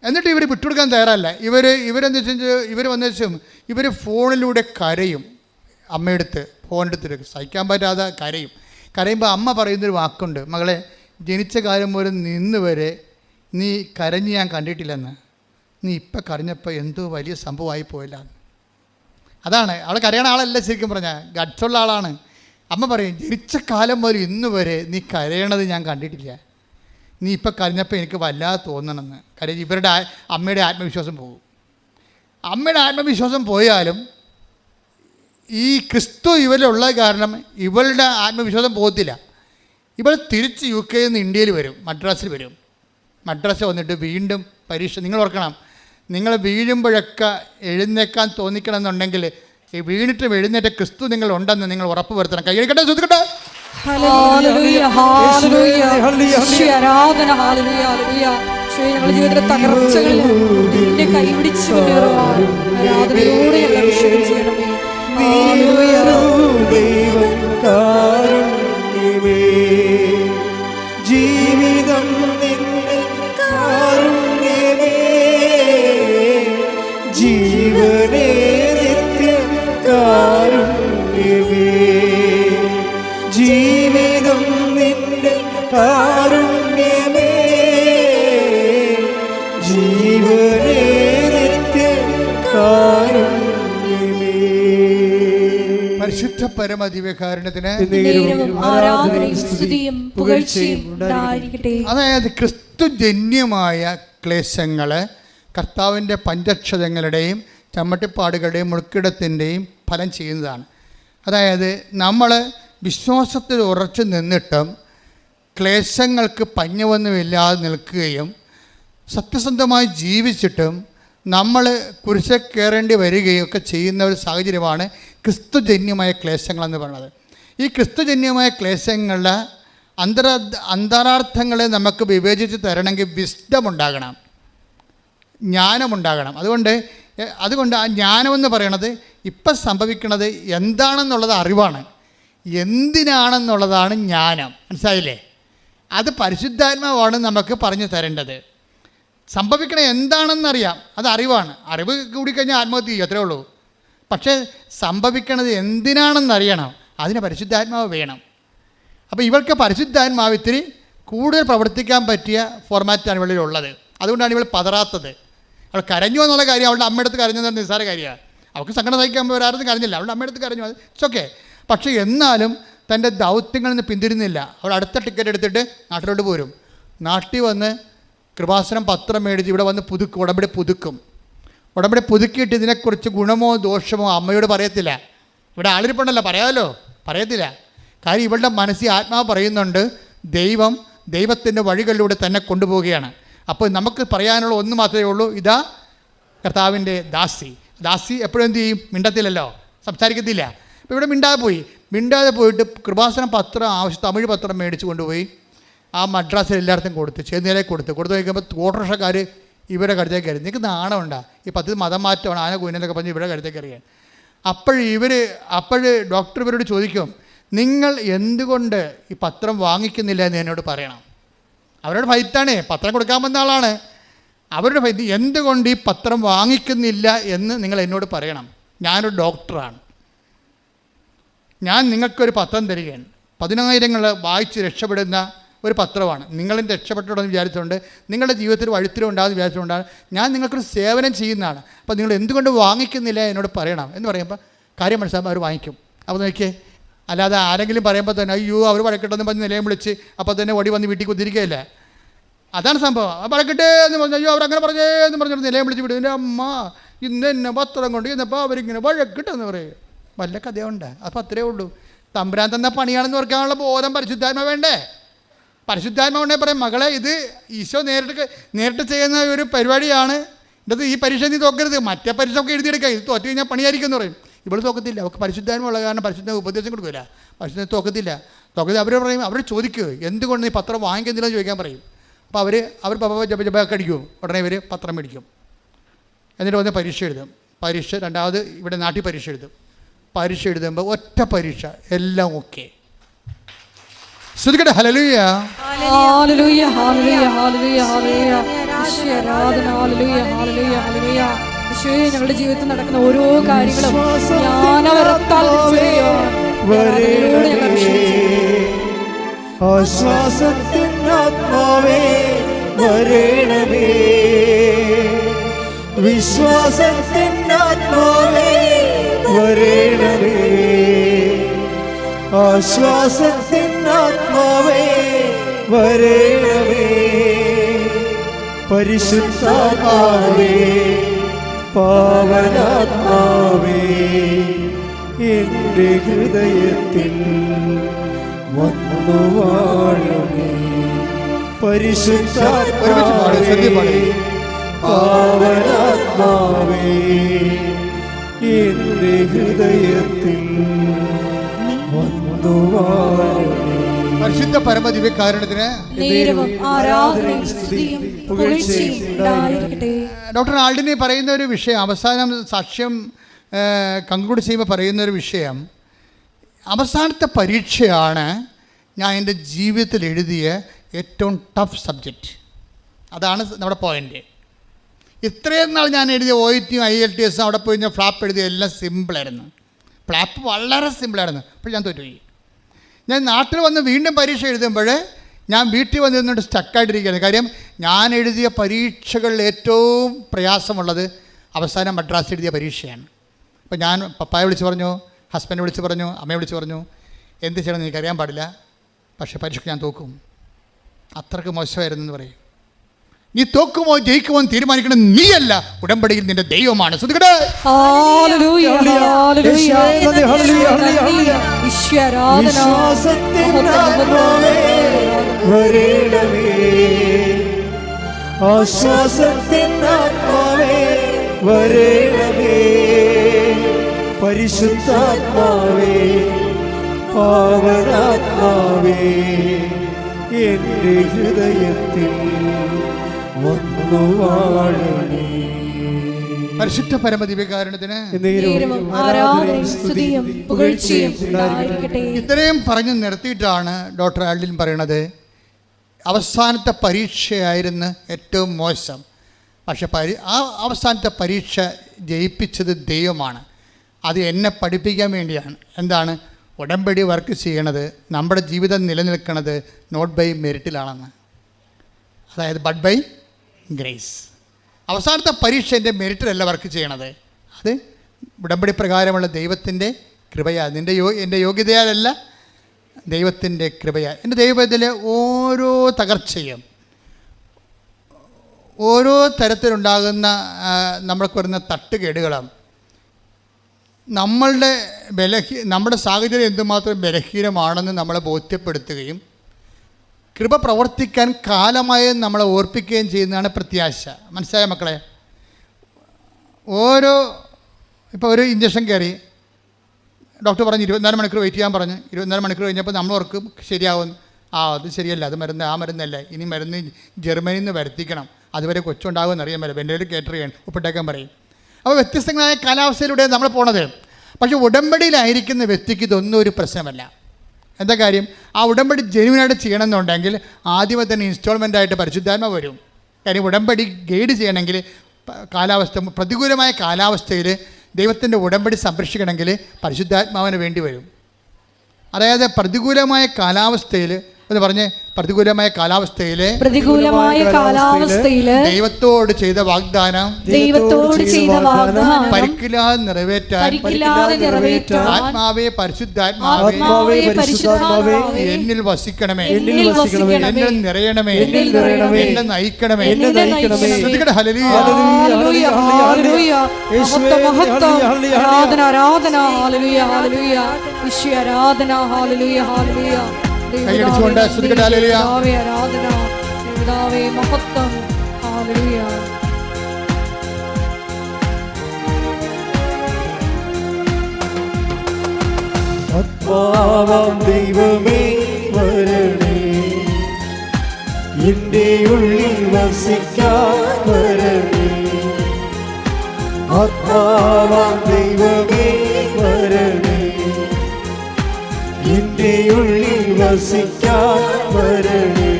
എന്നിട്ട് ഇവർ വിട്ടുകൊടുക്കാൻ തയ്യാറല്ല. ഇവരെന്താ വെച്ചാൽ ഇവർ വന്ന ശേഷം ഇവർ ഫോണിലൂടെ കരയും. അമ്മയെടുത്ത് ഫോണെടുത്തിട്ട് സഹിക്കാൻ പറ്റാതെ കരയും. കരയുമ്പോൾ അമ്മ പറയുന്നൊരു വാക്കുണ്ട്, മകളെ ജനിച്ച കാലം മുതൽ നിന്ന് വരെ നീ കരഞ്ഞ് ഞാൻ കണ്ടിട്ടില്ലെന്ന്, നീ ഇപ്പം കരഞ്ഞപ്പോൾ എന്തോ വലിയ സംഭവമായി പോയില്ല. അതാണ് അവൾ കരയണ ആളല്ല, ശരിക്കും പറഞ്ഞാൽ ഗഡ്സുള്ള ആളാണ്. അമ്മ പറയും ജനിച്ച കാലം മുതൽ ഇന്ന് വരെ നീ കരയണത് ഞാൻ കണ്ടിട്ടില്ല, നീ ഇപ്പം കരഞ്ഞപ്പോൾ എനിക്ക് വല്ലാതെ തോന്നണമെന്ന്. കാര്യം ഇവരുടെ അമ്മയുടെ ആത്മവിശ്വാസം പോകും. അമ്മയുടെ ആത്മവിശ്വാസം പോയാലും ഈ ക്രിസ്തു ഇവരിലുള്ള കാരണം ഇവളുടെ ആത്മവിശ്വാസം പോകത്തില്ല. ഇവൾ തിരിച്ച് UK നിന്ന് ഇന്ത്യയിൽ വരും, മദ്രാസിൽ വരും. മദ്രാസ് വന്നിട്ട് വീണ്ടും പരീക്ഷ. നിങ്ങൾ ഓർക്കണം, നിങ്ങൾ വീഴുമ്പോഴൊക്കെ എഴുന്നേക്കാൻ തോന്നിക്കണമെന്നുണ്ടെങ്കിൽ ഈ വീണിട്ടും എഴുന്നേറ്റ ക്രിസ്തു നിങ്ങൾ ഉണ്ടെന്ന് നിങ്ങൾ ഉറപ്പ് വരുത്തണം. കൈയ്യടിക്കട്ടെ, ശ്രദ്ധിക്കട്ടെ. ഞങ്ങളുടെ ജീവിതത്തിലെ തകർച്ചകളിൽ നിന്നെ കൈപിടിച്ച് മുന്നേറുവാൻ ആരാധനയോടെ ഞങ്ങളെ അഭിഷേകം ചെയ്യണമേ. ജീവിതം നിന്റെ കാരുണ്യമേ, ജീവനേ നിത്യ കാരുണ്യമേ, ജീവിതം നിന്റെ കാരുണ്യമേ, ജീവനേ നിത്യ കാരുണ്യമേ. പരിശുദ്ധ പരമദിവ്യകാരുണ്യത്തിന് അതായത് ക്രിസ്തുജന്യമായ ക്ലേശങ്ങൾ കർത്താവിൻ്റെ പഞ്ചക്ഷതങ്ങളുടെയും ചമ്മട്ടിപ്പാടുകളുടെയും മുൾക്കിടത്തിൻ്റെയും ഫലം ചെയ്യുന്നതാണ്. അതായത് നമ്മൾ വിശ്വാസത്തിൽ ഉറച്ചു നിന്നിട്ടും ക്ലേശങ്ങൾക്ക് പഞ്ഞവൊന്നുമില്ലാതെ നിൽക്കുകയും സത്യസന്ധമായി ജീവിച്ചിട്ടും നമ്മൾ കുരിശിൽ കയറേണ്ടി വരികയും ഒക്കെ ചെയ്യുന്ന ഒരു സാഹചര്യമാണ് ക്രിസ്തുജന്യമായ ക്ലേശങ്ങളെന്ന് പറയുന്നത്. ഈ ക്രിസ്തുജന്യമായ ക്ലേശങ്ങളുടെ അന്തരാർത്ഥങ്ങളെ നമുക്ക് വിവേചിച്ച് തരണമെങ്കിൽ വിസ്ഡം ഉണ്ടാകണം, ജ്ഞാനമുണ്ടാകണം. അതുകൊണ്ട് ആ ജ്ഞാനമെന്ന് പറയണത് ഇപ്പം സംഭവിക്കുന്നത് എന്താണെന്നുള്ളത് അറിവാണ്, എന്തിനാണെന്നുള്ളതാണ് ജ്ഞാനം. മനസ്സിലായില്ലേ? അത് പരിശുദ്ധാത്മാവാണ് നമുക്ക് പറഞ്ഞു തരേണ്ടത്. സംഭവിക്കണ എന്താണെന്നറിയാം, അത് അറിവാണ്. അറിവ് കൂടിക്കഴിഞ്ഞാൽ ആത്മഹത്യ ചെയ്യും, അത്രേ ഉള്ളൂ. പക്ഷേ സംഭവിക്കണത് എന്തിനാണെന്നറിയണം, അതിന് പരിശുദ്ധാത്മാവ് വേണം. അപ്പോൾ ഇവൾക്ക് പരിശുദ്ധാത്മാവ് ഇത്തിരി കൂടുതൽ പ്രവർത്തിക്കാൻ പറ്റിയ ഫോർമാറ്റാണ് ഇവളിലുള്ളത്. അതുകൊണ്ടാണ് ഇവൾ പതറാത്തത്. അവൾ കരഞ്ഞു എന്നുള്ള കാര്യം അവളുടെ അമ്മയടുത്ത് കരഞ്ഞെന്ന് നിസ്സാര കാര്യമാണ്. അവൾക്ക് സങ്കടം സഹിക്കാൻ ഒരാളും കരഞ്ഞില്ല, അവളുടെ അമ്മയടുത്ത് കരഞ്ഞു, അത് ഇറ്റ്സ് ഓക്കെ. പക്ഷേ എന്നാലും തൻ്റെ ദൗത്യങ്ങളിൽ നിന്ന് പിന്തിരുന്നില്ല. അവൾ അടുത്ത ടിക്കറ്റ് എടുത്തിട്ട് നാട്ടിലോട്ട് പോരും. നാട്ടിൽ വന്ന് കൃപാസനം പത്രം മേടിച്ച് ഇവിടെ വന്ന് ഉടമ്പടി പുതുക്കും. ഉടമ്പടി പുതുക്കിയിട്ട് ഇതിനെക്കുറിച്ച് ഗുണമോ ദോഷമോ അമ്മയോട് പറയത്തില്ല. ഇവിടെ ആളിരിപ്പുണ്ടല്ലോ, പറയാമല്ലോ, പറയത്തില്ല. കാര്യം ഇവളുടെ മനസ്സിൽ ആത്മാവ് പറയുന്നുണ്ട്, ദൈവത്തിൻ്റെ വഴികളിലൂടെ തന്നെ കൊണ്ടുപോവുകയാണ്. അപ്പോൾ നമുക്ക് പറയാനുള്ള ഒന്ന് മാത്രമേ ഉള്ളൂ, ഇതാ കർത്താവിൻ്റെ ദാസി എപ്പോഴും എന്ത് ചെയ്യും? മിണ്ടത്തില്ലല്ലോ, സംസാരിക്കത്തില്ല. അപ്പോൾ ഇവിടെ മിണ്ടാതെ പോയിട്ട് കൃപാസനം പത്രം തമിഴ് പത്രം മേടിച്ച് കൊണ്ടുപോയി ആ മദ്രാസിൽ എല്ലായിടത്തും കൊടുത്ത് കൊടുത്തു വയ്ക്കുമ്പോൾ ഓട്ടോറിക്ഷക്കാർ ഇവരെ കരുത്തേക്ക് അറിയാം. നിങ്ങൾക്ക് നാണമുണ്ടാ ഈ 10 മതം മാറ്റമാണ് ആന കുഞ്ഞെന്നൊക്കെ പറഞ്ഞ് ഇവരെ കരുത്തേക്ക് അറിയാൻ. അപ്പോൾ ഡോക്ടർ ഇവരോട് ചോദിക്കും, നിങ്ങൾ എന്തുകൊണ്ട് ഈ പത്രം വാങ്ങിക്കുന്നില്ല എന്ന് എന്നോട് പറയണം. അവരോട് ഫൈറ്റാണേ, പത്രം കൊടുക്കാൻ വന്ന ആളാണ്. അവരുടെ ഫൈറ്റ്, എന്തുകൊണ്ട് ഈ പത്രം വാങ്ങിക്കുന്നില്ല എന്ന് നിങ്ങൾ എന്നോട് പറയണം. ഞാനൊരു ഡോക്ടറാണ്, ഞാൻ നിങ്ങൾക്കൊരു പത്രം തരികയാണ്. 10,000 വായിച്ച് രക്ഷപ്പെടുന്ന ഒരു പത്രമാണ്. നിങ്ങളും രക്ഷപ്പെട്ടുണ്ടെന്ന് വിചാരിച്ചുകൊണ്ട് നിങ്ങളുടെ ജീവിതത്തിൽ വഴിത്തിലും ഉണ്ടാകുന്ന വിചാരിച്ചുകൊണ്ടാണ് ഞാൻ നിങ്ങൾക്കൊരു സേവനം ചെയ്യുന്നതാണ്. അപ്പോൾ നിങ്ങൾ എന്തുകൊണ്ട് വാങ്ങിക്കുന്നില്ല എന്നോട് പറയണം എന്ന് പറയുമ്പോൾ കാര്യം മനസ്സിലാകുമ്പോൾ അവർ വാങ്ങിക്കും. അപ്പോൾ നോക്കിയേ, അല്ലാതെ ആരെങ്കിലും പറയുമ്പോൾ തന്നെ അയ്യോ അവർ വഴക്കിട്ടെന്ന് പറഞ്ഞ് നിലയം വിളിച്ച് അപ്പോൾ തന്നെ ഓടി വന്ന് വീട്ടിൽ കുത്തിരിക്കുകയല്ലേ. അതാണ് സംഭവം. വഴക്കിട്ടേ എന്ന് പറഞ്ഞു, അയ്യോ അവരങ്ങനെ പറഞ്ഞേ എന്ന് പറഞ്ഞിട്ട് നിലയം വിളിച്ച് വിടും. എൻ്റെ അമ്മ ഇന്ന് എന്നെ പത്രം കൊണ്ട് ഇന്നപ്പോൾ അവരിങ്ങനെ വഴക്കിട്ടെന്ന് പറയും. വല്ല കഥയുണ്ട്. അപ്പോൾ അത്രയേ ഉള്ളൂ. തമ്പുരാൻ തന്ന പണിയാണെന്ന് ഓർക്കാനുള്ള ബോധം പരിശുദ്ധാത്മ വേണ്ടേ? പരിശുദ്ധാത്മ കൊണ്ടേ പറയും, മകളെ ഇത് ഈശോ നേരിട്ട് ചെയ്യുന്ന ഒരു പരിപാടിയാണ്. ഇത് ഈ പരീക്ഷ നീ തോക്കരുത്, മറ്റേ പരീക്ഷ ഒക്കെ എഴുതിയെടുക്കുക, ഇത് തോറ്റു കഴിഞ്ഞാൽ പണിയായിരിക്കും എന്ന് പറയും. ഇവിടെ തോക്കത്തില്ല, അവർക്ക് പരിശുദ്ധാത്മ ഉള്ള കാരണം പരിശുദ്ധ ഉപദേശം കൊടുക്കില്ല. പരിശുദ്ധ തോക്കത്തില്ല. അവർ പറയും, അവർ ചോദിക്കുക എന്തുകൊണ്ട് നീ പത്രം വാങ്ങിക്കുന്നില്ല എന്ന് ചോദിക്കാൻ പറയും. അപ്പോൾ അവർ ജപൊക്കെ അടിക്കും. ഉടനെ ഇവർ പത്രം മേടിക്കും. എന്നിട്ട് വന്ന് പരീക്ഷ എഴുതും. രണ്ടാമത് ഇവിടെ നാട്ടിൽ പരീക്ഷ എഴുതും. പരീക്ഷ എഴുതുമ്പോൾ ഒറ്റ പരീക്ഷ എല്ലാം ഓക്കെ. ശ്രദ്ധിക്കട്ടെ. Hallelujah, hallelujah, hallelujah, hallelujah, hallelujah. യേശുവേ ആരാധന. Hallelujah, hallelujah, hallelujah. യേശുവേ, ഞങ്ങളുടെ ജീവിതത്തിൽ നടക്കുന്ന ഓരോ കാര്യങ്ങളും ജ്ഞാനവരത്താൽ ആശ്വാസത്തിൻ ആത്മാവേ വരേണമേ, വിശ്വാസത്തിൻ ആത്മാവേ വരേണമേ, ആശ്വാസത്തിൻ ആത്മാവേ വരേണമേ, പരിശുദ്ധാത്മാവേ പാവനാത്മാവേ എൻ്റെ ഹൃദയത്തിൽ വന്നു വാഴണേ, പരിശുദ്ധാത്മാവേ പാവനാത്മാവേ എൻ്റെ ഹൃദയത്തിൽ വന്നു വാഴണേ. പരിശുദ്ധ പരമദിവ്യകാരുണ്യത്തിന് ഡോക്ടർ ആൾഡിനി പറയുന്ന ഒരു വിഷയം, അവസാനം സാക്ഷ്യം കൺക്ലൂഡ് ചെയ്യുമ്പോൾ പറയുന്ന ഒരു വിഷയം, അവസാനത്തെ പരീക്ഷയാണ് ഞാൻ എൻ്റെ ജീവിതത്തിൽ എഴുതിയ ഏറ്റവും ടഫ് സബ്ജക്റ്റ്. അതാണ് നമ്മുടെ പോയിൻ്റ്. ഇത്രയും നാൾ ഞാൻ എഴുതിയ OET IELTS അവിടെ പോയി ഞാൻ ഫ്ലാപ്പ് എഴുതിയ എല്ലാം സിമ്പിളായിരുന്നു. ഫ്ലാപ്പ് വളരെ സിമ്പിളായിരുന്നു. അപ്പോൾ ഞാൻ തോറ്റുപോയി. ഞാൻ നാട്ടിൽ വന്ന് വീണ്ടും പരീക്ഷ എഴുതുമ്പോൾ ഞാൻ വീട്ടിൽ വന്ന് നിന്നിട്ട് സ്റ്റക്കായിട്ടിരിക്കുകയാണ്. കാര്യം ഞാൻ എഴുതിയ പരീക്ഷകളിൽ ഏറ്റവും പ്രയാസമുള്ളത് അവസാനം മദ്രാസ് എഴുതിയ പരീക്ഷയാണ്. അപ്പോൾ ഞാൻ പപ്പായെ വിളിച്ച് പറഞ്ഞു, ഹസ്ബൻഡ് വിളിച്ച് പറഞ്ഞു, അമ്മയെ വിളിച്ച് പറഞ്ഞു, എന്ത് ചെയ്യണമെന്ന് എനിക്കറിയാൻ പാടില്ല, പക്ഷേ പരീക്ഷയ്ക്ക് ഞാൻ തോക്കും. അത്രയ്ക്ക് മോശമായിരുന്നു എന്ന് പറയും. നീ തോക്കുമോ ജയിക്കുമോ എന്ന് തീരുമാനിക്കണം നീയല്ല, ഉടമ്പടിയിൽ നിന്റെ ദൈവമാണ്. ശ്രദ്ധിക്കട്ടെ. പരിശുദ്ധാത്മാവേ പാവനാത്മാവേ എൻ്റെ ഹൃദയത്തിൽ വന്നു വാഴണേ. പരിശുദ്ധ പരമദിവ്യകാരുണ്യത്തിന് ഇത്രയും പറഞ്ഞു നിർത്തിയിട്ടാണ് ഡോക്ടർ ആൾഡിൻ പറയണത്, അവസാനത്തെ പരീക്ഷയായിരുന്നു ഏറ്റവും മോശം, പക്ഷെ ആ അവസാനത്തെ പരീക്ഷ ജയിപ്പിച്ചത് ദൈവമാണ്. അത് എന്നെ പഠിപ്പിക്കാൻ വേണ്ടിയാണ്. എന്താണ്? ഉടമ്പടി വർക്ക് ചെയ്യണത്, നമ്മുടെ ജീവിതം നിലനിൽക്കുന്നത് നോട്ട് ബൈ മെറിറ്റിലാണെന്ന്, അതായത് ബട്ട് ബൈ ഗ്രേസ്. അവസാനത്തെ പരീക്ഷ എൻ്റെ മെറിറ്റിലല്ല വർക്ക് ചെയ്യണത്, അത് ഉടമ്പടി പ്രകാരമുള്ള ദൈവത്തിൻ്റെ കൃപയാൽ. എൻ്റെ യോഗ്യതയാലല്ല, ദൈവത്തിൻ്റെ കൃപയാൽ. എൻ്റെ ദൈവത്തിലെ ഓരോ തകർച്ചയും, ഓരോ തരത്തിലുണ്ടാകുന്ന നമ്മൾക്ക് വരുന്ന തട്ടുകേടുകളും നമ്മുടെ സാഹചര്യം എന്തുമാത്രം ബലഹീനമാണെന്ന് നമ്മളെ ബോധ്യപ്പെടുത്തുകയും കൃപ പ്രവർത്തിക്കാൻ കാലമായി നമ്മളെ ഓർപ്പിക്കുകയും ചെയ്യുന്നതാണ് പ്രത്യാശ. മനസ്സിലായ മക്കളെ? ഇപ്പോൾ ഒരു ഇഞ്ചക്ഷൻ കയറി ഡോക്ടർ പറഞ്ഞു 24 മണിക്കൂർ വെയിറ്റ് ചെയ്യാൻ പറഞ്ഞു. 24 മണിക്കൂർ കഴിഞ്ഞപ്പോൾ നമ്മൾ ഓർക്കും ശരിയാവുമെന്ന്. അത് ശരിയല്ല, അത് മരുന്ന്, ആ മരുന്നല്ല, ഇനി മരുന്ന് ജർമ്മനിയിൽ നിന്ന് വരുത്തിക്കണം, അതുവരെ കൊച്ചുണ്ടാകുമെന്ന് അറിയാൻ പറ്റില്ല, വെൻ്റിലേറ്റർ കേറ്റർ ചെയ്യാൻ ഉപ്പിട്ടേക്കാൻ പറയും. അപ്പോൾ വ്യത്യസ്തങ്ങളായ കാലാവസ്ഥയിലൂടെ നമ്മൾ പോണത്. പക്ഷേ ഉടമ്പടിയിലായിരിക്കുന്ന വ്യക്തിക്ക് ഇതൊന്നും ഒരു പ്രശ്നമല്ല. എന്താ കാര്യം? ആ ഉടമ്പടി ജെനുവിനായിട്ട് ചെയ്യണമെന്നുണ്ടെങ്കിൽ ആദ്യമേ തന്നെ ഇൻസ്റ്റാൾമെൻ്റായിട്ട് പരിശുദ്ധാത്മ വരും. കാര്യം ഉടമ്പടി ഗൈഡ് ചെയ്യണമെങ്കിൽ പ്രതികൂലമായ കാലാവസ്ഥയിൽ ദൈവത്തിൻ്റെ ഉടമ്പടി സംരക്ഷിക്കണമെങ്കിൽ പരിശുദ്ധാത്മാവിന് വേണ്ടി വരും. അതായത് പ്രതികൂലമായ കാലാവസ്ഥയിൽ എന്ന് പറഞ്ഞ് പ്രതികൂലമായ കാലാവസ്ഥയിൽ ദൈവത്തോട് ചെയ്ത വാഗ്ദാനം പരിക്കില്ലാതെ നിറവേറ്റാൻ ആത്മാവേ പരിശുദ്ധാത്മാവേ എന്നിൽ വസിക്കണമേ, എന്നിൽ നിറയണമേ, എന്നെ നയിക്കണമേ. കൈയടിച്ചുകൊണ്ട് ശ്രദ്ധിക്കട്ടെ. ഹല്ലേലൂയ, ആരാധന, പിതാവേ മഹത്വം. ഹല്ലേലൂയ. ആത്മാവാം ദൈവമേ വരണേ, എൻ്റെ ഉള്ളിൽ വസിക്കാൻ വരണേ. ആത്മാവാം ദൈവമേ വരണേ, ഉള്ളിൽ വസിക്കാൻ വരണേ.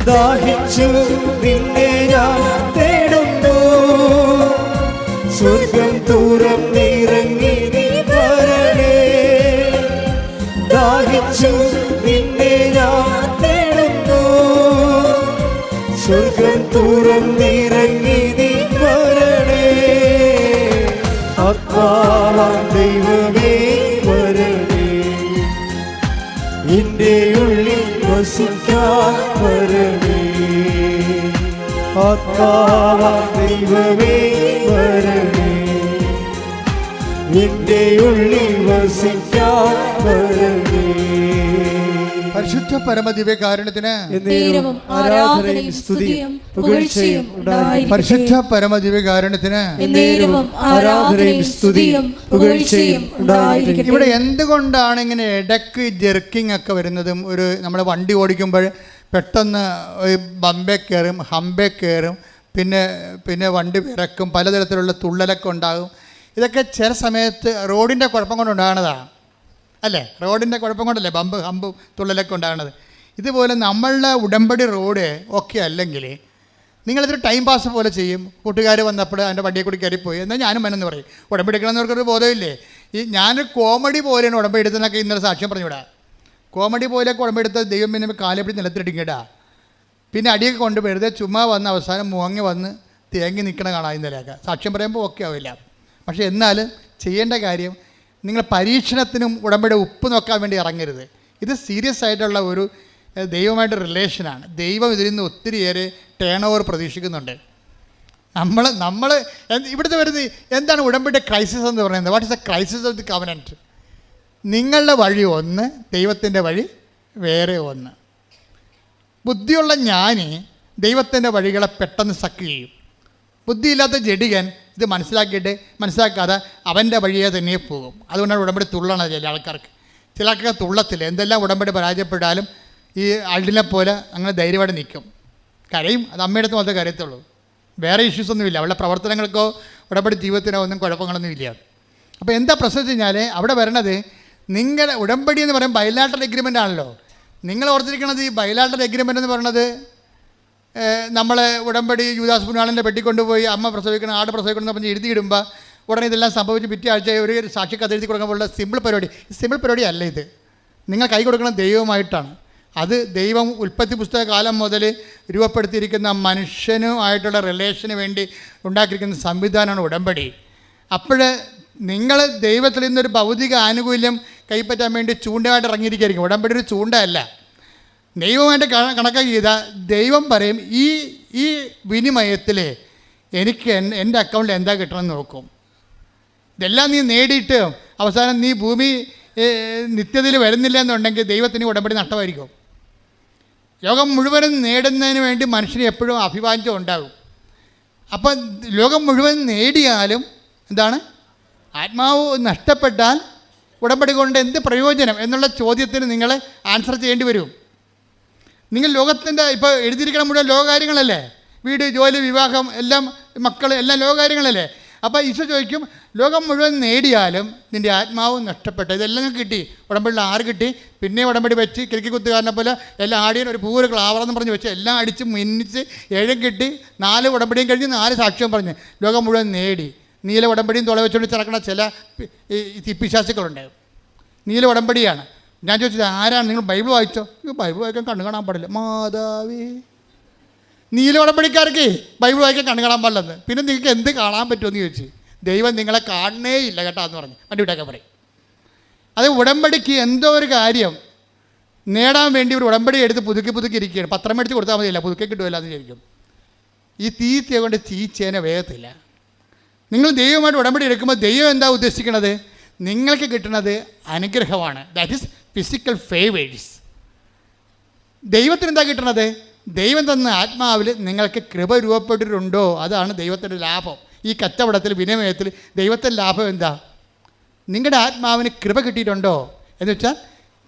ദാഹിച്ചു നിന്നെ ഞാൻ തേടുന്നു, സ്വർഗം തുറന്നിറങ്ങി നീ വരണേ. ദാഹിച്ചു നിന്നെ ഞാൻ തേടുന്നു, സ്വർഗം തുറന്നിറങ്ങി നീ വരണേ. ആത്മാവാം ദൈവമേ വരണേ, എന്റെ ഉള്ളിൽ വസിക്കാൻ വരണേ. ആത്മാവാം ദൈവമേ വരണേ, എന്റെ ഉള്ളിൽ വസിക്കാൻ വരണേ. പരിശുദ്ധ പരമദിവ്യകാരുണ്യത്തിന് നേരവും ആരാധനയും സ്തുതിയും പുകഴ്ചയും ഉണ്ടായിരിക്കട്ടെ. പരിശുദ്ധ പരമദിവ്യകാരുണ്യത്തിന് നേരവും ആരാധനയും സ്തുതിയും പുകഴ്ചയും ഉണ്ടായിരിക്കട്ടെ. ഇവിടെ എന്തുകൊണ്ടാണ് ഇങ്ങനെ ഇടയ്ക്ക് ജെർക്കിംഗ് ഒക്കെ വരുന്നതും, ഒരു നമ്മൾ വണ്ടി ഓടിക്കുമ്പോൾ പെട്ടെന്ന് ബമ്പേ കയറും, ഹമ്പേ കയറും, പിന്നെ വണ്ടി വിറക്കും, പലതരത്തിലുള്ള തുള്ളലൊക്കെ ഉണ്ടാകും. ഇതൊക്കെ ചില സമയത്ത് റോഡിൻ്റെ കുഴപ്പം കൊണ്ടുണ്ടാകുന്നതാണ് അല്ലേ? റോഡിൻ്റെ കുഴപ്പം കൊണ്ടല്ലേ ഹമ്പും തുള്ളലൊക്കെ ഉണ്ടാകുന്നത്. ഇതുപോലെ നമ്മളുടെ ഉടമ്പടി റോഡ് ഒക്കെ അല്ലെങ്കിൽ നിങ്ങളിതൊരു ടൈം പാസ് പോലെ ചെയ്യും. കൂട്ടുകാർ വന്നപ്പോൾ എൻ്റെ വണ്ടിയെ കൂടി കയറിപ്പോയി എന്നാൽ ഞാനും മനെന്ന് പറയും. ഉടമ്പടി എടുക്കണമെന്നവർക്കൊരു ബോധമില്ലേ? ഞാനൊരു കോമഡി പോലെയാണ് ഉടമ്പടി എടുത്തതെന്നൊക്കെ ഇന്നലെ സാക്ഷ്യം പറഞ്ഞുവിടാ. കോമഡി പോലെയൊക്കെ ഉടമ്പടി എടുത്ത് ദൈവം പിന്നെ കാലെപ്പിടി നിലത്തിടിക്കടാ. പിന്നെ അടിയൊക്കെ കൊണ്ട് വെറുതെ ചുമ്മാ വന്ന് അവസാനം മുങ്ങി വന്ന് തേങ്ങി നിൽക്കണ കാണാം. ഇന്നലെയൊക്കെ സാക്ഷ്യം പറയുമ്പോൾ ഓക്കെ ആവില്ല. പക്ഷേ എന്നാലും ചെയ്യേണ്ട കാര്യം, നിങ്ങൾ പരീക്ഷണത്തിനും ഉടമ്പടി ഉപ്പ് നോക്കാൻ വേണ്ടി ഇറങ്ങരുത്. ഇത് സീരിയസ് ആയിട്ടുള്ള ഒരു ദൈവമായിട്ട് റിലേഷനാണ്. ദൈവം ഇതിൽ നിന്ന് ഒത്തിരിയേറെ ടേൺ ഓവർ പ്രതീക്ഷിക്കുന്നുണ്ട്. നമ്മൾ ഇവിടുത്തെ വരുന്നത് എന്താണ് ഉടമ്പടി ക്രൈസിസ് എന്ന് പറയുന്നത്? What is the crisis of the covenant? നിങ്ങളുടെ വഴി ഒന്ന്, ദൈവത്തിൻ്റെ വഴി വേറെ ഒന്ന്. ബുദ്ധിയുള്ള ജ്ഞാനി ദൈവത്തിൻ്റെ വഴികളെ പെട്ടെന്ന് സക്ക് ചെയ്യും. ബുദ്ധിയില്ലാത്ത ജഡികൻ ഇത് മനസ്സിലാക്കാതെ അവൻ്റെ വഴിയെ തന്നെ പോകും. അതുകൊണ്ടാണ് ഉടമ്പടി തുള്ളണത്. ചില ആൾക്കാർക്ക് തുള്ളത്തില്ല. എന്തെല്ലാം ഉടമ്പടി പരാജയപ്പെട്ടാലും ഈ അൾഡിനെ പോലെ അങ്ങനെ ധൈര്യമായിട്ട് നിൽക്കും. കരയും, അത് അമ്മയുടെ അടുത്ത് മാത്രമേ കരയത്തുള്ളൂ. വേറെ ഇഷ്യൂസൊന്നുമില്ല. അവളുടെ പ്രവർത്തനങ്ങൾക്കോ ഉടമ്പടി ജീവിതത്തിനോ ഒന്നും കുഴപ്പങ്ങളൊന്നും ഇല്ല. അപ്പോൾ എന്താ പ്രശ്നം വെച്ച് കഴിഞ്ഞാൽ അവിടെ വരണത്, നിങ്ങളുടെ ഉടമ്പടി എന്ന് പറയുമ്പോൾ ബൈലാറ്ററൽ എഗ്രിമെൻ്റ് ആണല്ലോ. നിങ്ങൾ ഓർത്തിരിക്കണത് ഈ ബൈലാറ്ററൽ എഗ്രിമെൻ്റ് എന്ന് പറയുന്നത് നമ്മളെ ഉടമ്പടി യൂദാസ് പുണ്യാളൻ്റെ പെട്ടിക്കൊണ്ടുപോയി അമ്മ പ്രസവിക്കണം, ആട് പ്രസവിക്കണം എന്ന് പറഞ്ഞ് എഴുതിയിടുമ്പോൾ ഉടനെ ഇതെല്ലാം സംഭവിച്ച് പിറ്റേ ആഴ്ച ഒരു സാക്ഷി കഥ എഴുതി കൊടുക്കുമ്പോഴുള്ള സിമ്പിൾ പരിപാടി അല്ല ഇത്. നിങ്ങൾ കൈ കൊടുക്കണം ദൈവമായിട്ടാണ്. അത് ദൈവം ഉൽപ്പത്തി പുസ്തക കാലം മുതൽ രൂപപ്പെടുത്തിയിരിക്കുന്ന മനുഷ്യനുമായിട്ടുള്ള റിലേഷന് വേണ്ടി ഉണ്ടാക്കിയിരിക്കുന്ന സംവിധാനമാണ് ഉടമ്പടി. അപ്പോൾ നിങ്ങൾ ദൈവത്തിൽ നിന്നൊരു ഭൗതിക ആനുകൂല്യം കൈപ്പറ്റാൻ വേണ്ടി ചൂണ്ടയായിട്ട് ഇറങ്ങിയിരിക്കുകയായിരിക്കും. ഉടമ്പടി ഒരു ചൂണ്ടയല്ല. ദൈവമായിട്ട് കണക്കാക്കി ചെയ്താൽ ദൈവം പറയും, ഈ വിനിമയത്തിൽ എനിക്ക് എൻ്റെ അക്കൗണ്ടിൽ എന്താ കിട്ടണമെന്ന് നോക്കും. ഇതെല്ലാം നീ നേടിയിട്ട് അവസാനം നീ ഭൂമി നിത്യതയിൽ വരുന്നില്ല എന്നുണ്ടെങ്കിൽ ദൈവത്തിന് ഉടമ്പടി നഷ്ടമായിരിക്കും. ലോകം മുഴുവനും നേടുന്നതിന് വേണ്ടി മനുഷ്യന് എപ്പോഴും അഭിവാഞ്ചം ഉണ്ടാകും. അപ്പം ലോകം മുഴുവൻ നേടിയാലും എന്താണ്, ആത്മാവ് നഷ്ടപ്പെട്ടാൽ ഉടമ്പടി കൊണ്ട് എന്ത് പ്രയോജനം എന്നുള്ള ചോദ്യത്തിന് നിങ്ങൾ ആൻസർ ചെയ്യേണ്ടി വരും. നിങ്ങൾ ലോകത്തിൻ്റെ ഇപ്പോൾ എഴുതിയിരിക്കണം മുഴുവൻ ലോകകാര്യങ്ങളല്ലേ? വീട്, ജോലി, വിവാഹം, എല്ലാം മക്കൾ, എല്ലാം ലോകകാര്യങ്ങളല്ലേ? അപ്പോൾ ഈശോ ചോദിക്കും, ലോകം മുഴുവൻ നേടിയാലും നിൻ്റെ ആത്മാവ് നഷ്ടപ്പെട്ട ഇതെല്ലാം നിങ്ങൾക്ക് കിട്ടി. ഉടമ്പടിയിൽ 6 കിട്ടി. പിന്നെ ഉടമ്പടി വെച്ച് കിഴക്കി കുത്തുകാരനെ പോലെ എല്ലാം ആടിയൻ ഒരു പൂര് ക്ലാവറെന്ന് പറഞ്ഞ് വെച്ച് എല്ലാം അടിച്ച് മിന്നിച്ച് 7 കിട്ടി. 4 ഉടമ്പടിയും കഴിഞ്ഞ് 4 സാക്ഷ്യം പറഞ്ഞ് ലോകം മുഴുവൻ നേടി. നീല ഉടമ്പടിയും തുള വെച്ചുകൊണ്ട് ചിറക്കണ ചില പിശാചുക്കളുണ്ട്. നീല ഉടമ്പടിയാണ്. ഞാൻ ചോദിച്ചത് ആരാണ്? നിങ്ങൾ ബൈബിൾ വായിച്ചോ? ബൈബിൾ വായിക്കാൻ കണ്ണു കാണാൻ പാടില്ല. മാതാവേ, നീല ഉടമ്പടിക്കാർക്ക് ബൈബിൾ വായിക്കാൻ കണ്ണു കാണാൻ പാടില്ലെന്ന്. പിന്നെ നിങ്ങൾക്ക് എന്ത് കാണാൻ പറ്റുമെന്ന് ചോദിച്ചു. ദൈവം നിങ്ങളെ കാണണേ ഇല്ല കേട്ടോ എന്ന് പറഞ്ഞു വണ്ടി വിട്ടൊക്കെ പറയും. അത് ഉടമ്പടിക്ക് എന്തോ ഒരു കാര്യം നേടാൻ വേണ്ടി ഒരു ഉടമ്പടി എടുത്ത് പുതുക്കി ഇരിക്കുകയാണ്. പത്രം മേടിച്ച് കൊടുത്താൽ മതിയില്ല, പുതുക്കി കിട്ടുമല്ലോ എന്ന് വിചാരിക്കും. ഈ തീറ്റയെ കൊണ്ട് തീച്ചേനെ വേഗത്തില്ല. നിങ്ങൾ ദൈവമായിട്ട് ഉടമ്പടി എടുക്കുമ്പോൾ ദൈവം എന്താ ഉദ്ദേശിക്കുന്നത്? നിങ്ങൾക്ക് കിട്ടുന്നത് അനുഗ്രഹമാണ്. That is physical favours. ദൈവത്തിന് എന്താ കിട്ടണത്? ദൈവം തന്ന ആത്മാവിൽ നിങ്ങൾക്ക് കൃപ രൂപപ്പെട്ടിട്ടുണ്ടോ? അതാണ് ദൈവത്തിൻ്റെ ലാഭം. ഈ കച്ചവടത്തിൽ, വിനിമയത്തിൽ ദൈവത്തിൻ്റെ ലാഭം എന്താ? നിങ്ങളുടെ ആത്മാവിന് കൃപ കിട്ടിയിട്ടുണ്ടോ എന്ന് വെച്ചാൽ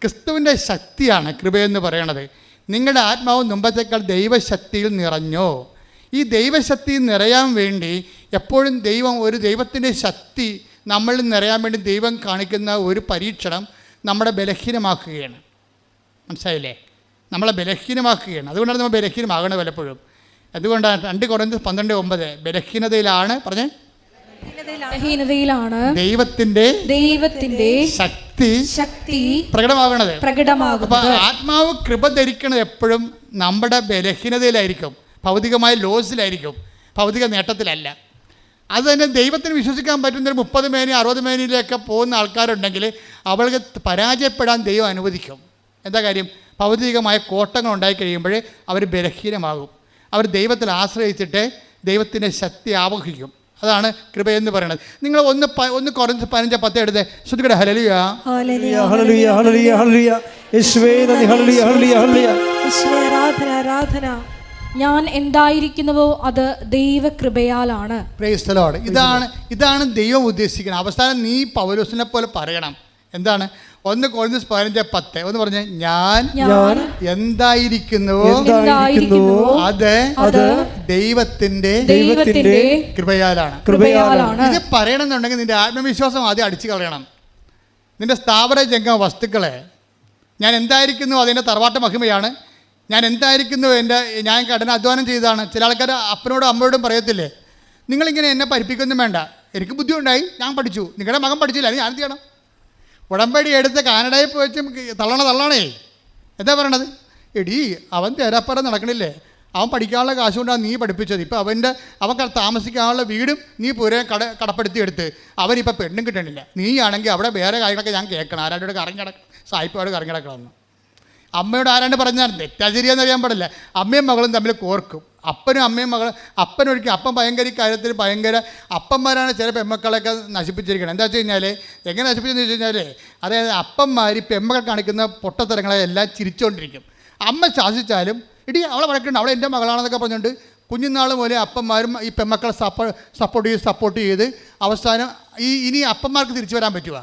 ക്രിസ്തുവിൻ്റെ ശക്തിയാണ് കൃപയെന്ന് പറയണത്. നിങ്ങളുടെ ആത്മാവ് മുമ്പത്തേക്കാൾ ദൈവശക്തിയിൽ നിറഞ്ഞോ? ഈ ദൈവശക്തി നിറയാൻ വേണ്ടി എപ്പോഴും ദൈവത്തിൻ്റെ ശക്തി നമ്മളിൽ നിറയാൻ വേണ്ടി ദൈവം കാണിക്കുന്ന ഒരു പരീക്ഷണം, നമ്മളെ ബലഹീനമാക്കുകയാണ്. മനസ്സിലായില്ലേ? നമ്മളെ ബലഹീനമാക്കുകയാണ്. അതുകൊണ്ടാണ് നമ്മൾ ബലഹീനമാകണത് പലപ്പോഴും. അതുകൊണ്ടാണ് 2 കൊരിന്ത്യർ 12:9 ബലഹീനതയിലാണ് പറഞ്ഞേ, ബലഹീനതയിലാണ് ദൈവത്തിന്റെ ശക്തി പ്രകടമാകുന്നത്. അപ്പൊ ആത്മാവ് കൃപ ധരിക്കുന്നത് എപ്പോഴും നമ്മുടെ ബലഹീനതയിലായിരിക്കും, ഭൗതികമായ ലോസിലായിരിക്കും, ഭൗതിക നേട്ടത്തിലല്ല. അത് തന്നെ ദൈവത്തിന് വിശ്വസിക്കാൻ പറ്റുന്ന 30 മേനി 60 മേനിയിലൊക്കെ പോകുന്ന ആൾക്കാരുണ്ടെങ്കിൽ അവൾക്ക് പരാജയപ്പെടാൻ ദൈവം അനുവദിക്കും. എന്താ കാര്യം? ഭൗതികമായ കോട്ടങ്ങൾ ഉണ്ടായി കഴിയുമ്പോൾ അവർ ബലഹീനമാകും. അവർ ദൈവത്തിൽ ആശ്രയിച്ചിട്ട് ദൈവത്തിൻ്റെ ശക്തി ആവഹിക്കും. അതാണ് കൃപയെന്ന് പറയുന്നത്. നിങ്ങൾ ഒന്ന് കൊരിന്ത്യർ 15:10 എടുത്ത് ശ്രുതികട hallelujah hallelujah hallelujah hallelujah hallelujah യേശുവേ നന്ദി ഹല്ലേലൂയ ഹല്ലേലൂയ ഹല്ലേലൂയ യേശുവേ ആരാധന. ഞാൻ എന്തായിരിക്കുന്നുവോ അത് ദൈവകൃപയാലാണ്. Praise the Lord. ഇതാണ് ദൈവം ഉദ്ദേശിക്കുന്നത്. അവസാനം നീ പൗലോസിനെ പോലെ പറയണം. എന്താണ്? 1 കൊരിന്ത്യർ 15:10 ഒന്ന് പറഞ്ഞേ, ഞാൻ എന്തായിരിക്കുന്നുവോ അത് ദൈവത്തിന്റെ കൃപയാലാണ്. ഇത് പറയണമെന്നുണ്ടെങ്കിൽ നിന്റെ ആത്മവിശ്വാസം ആദ്യം അടിച്ചു കളയണം. നിന്റെ സ്ഥാപന ജംഗമ വസ്തുക്കളെ, ഞാൻ എന്തായിരിക്കുന്നു അതിൻ്റെ തറവാട്ട മഹിമയാണ്, ഞാൻ എന്തായിരിക്കുന്നു ഞാൻ കഠിനാധ്വാനം ചെയ്തതാണ്. ചില ആൾക്കാർ അപ്പനോടും അമ്മയോടും പറയത്തില്ലേ, നിങ്ങളിങ്ങനെ എന്നെ പഠിപ്പിക്കൊന്നും വേണ്ട, എനിക്ക് ബുദ്ധി ഉണ്ടായി, ഞാൻ പഠിച്ചു, നിങ്ങളുടെ മകൻ പഠിച്ചില്ല, ഞാൻ എന്ത് ചെയ്യണം? ഉടമ്പടി എടുത്ത് കാനഡയിൽ പോയിട്ട് തള്ളണേ. എന്താ പറയണത്? എടീ, അവൻ തേരാപ്പറ നടക്കണില്ലേ, അവൻ പഠിക്കാനുള്ള കാശ് കൊണ്ടാണ് നീ പഠിപ്പിച്ചത്. ഇപ്പോൾ അവൻ താമസിക്കാനുള്ള വീടും നീ പൂരെ കടപ്പെടുത്തി എടുത്ത് അവനിപ്പോൾ പെണ്ണും കിട്ടണില്ല. നീ ആണെങ്കിൽ അവിടെ വേറെ കാര്യങ്ങളൊക്കെ ഞാൻ കേൾക്കണം, ആരാണ്ടോട് കറങ്ങിടക്കണം, സായിപ്പോട് കറങ്ങിടക്കണമെന്ന്. അമ്മയോട് ആരാണ്ട് പറഞ്ഞാൽ തെറ്റാ ശരിയെന്ന് അറിയാൻ പാടില്ല. അമ്മയും മകളും തമ്മിൽ കോർക്കും. അപ്പനും അമ്മയും മകളും, അപ്പനൊരിക്കലും അപ്പം കാര്യത്തിൽ ഭയങ്കര അപ്പന്മാരാണ് ചില പെമ്മക്കളൊക്കെ നശിപ്പിച്ചിരിക്കുന്നത്. എന്താ വെച്ച് കഴിഞ്ഞാൽ, എങ്ങനെ നശിപ്പിച്ചെന്ന് വെച്ച് കഴിഞ്ഞാൽ, അതായത് അപ്പന്മാർ പെമ്മക്കൾ കാണിക്കുന്ന പൊട്ടത്തരങ്ങളെ എല്ലാം ചിരിച്ചുകൊണ്ടിരിക്കും. അമ്മ ശാസിച്ചാലും ഇടി അവളെ വഴക്കുണ്ട്, അവളെ എൻ്റെ മകളാണെന്നൊക്കെ പറഞ്ഞുകൊണ്ട് കുഞ്ഞുനാൾ പോലെ അപ്പന്മാരും ഈ പെമ്മക്കളെ സപ്പോർട്ട് ചെയ്ത് അവസാനം ഇനി അപ്പന്മാർക്ക് തിരിച്ചു വരാൻ പറ്റുക?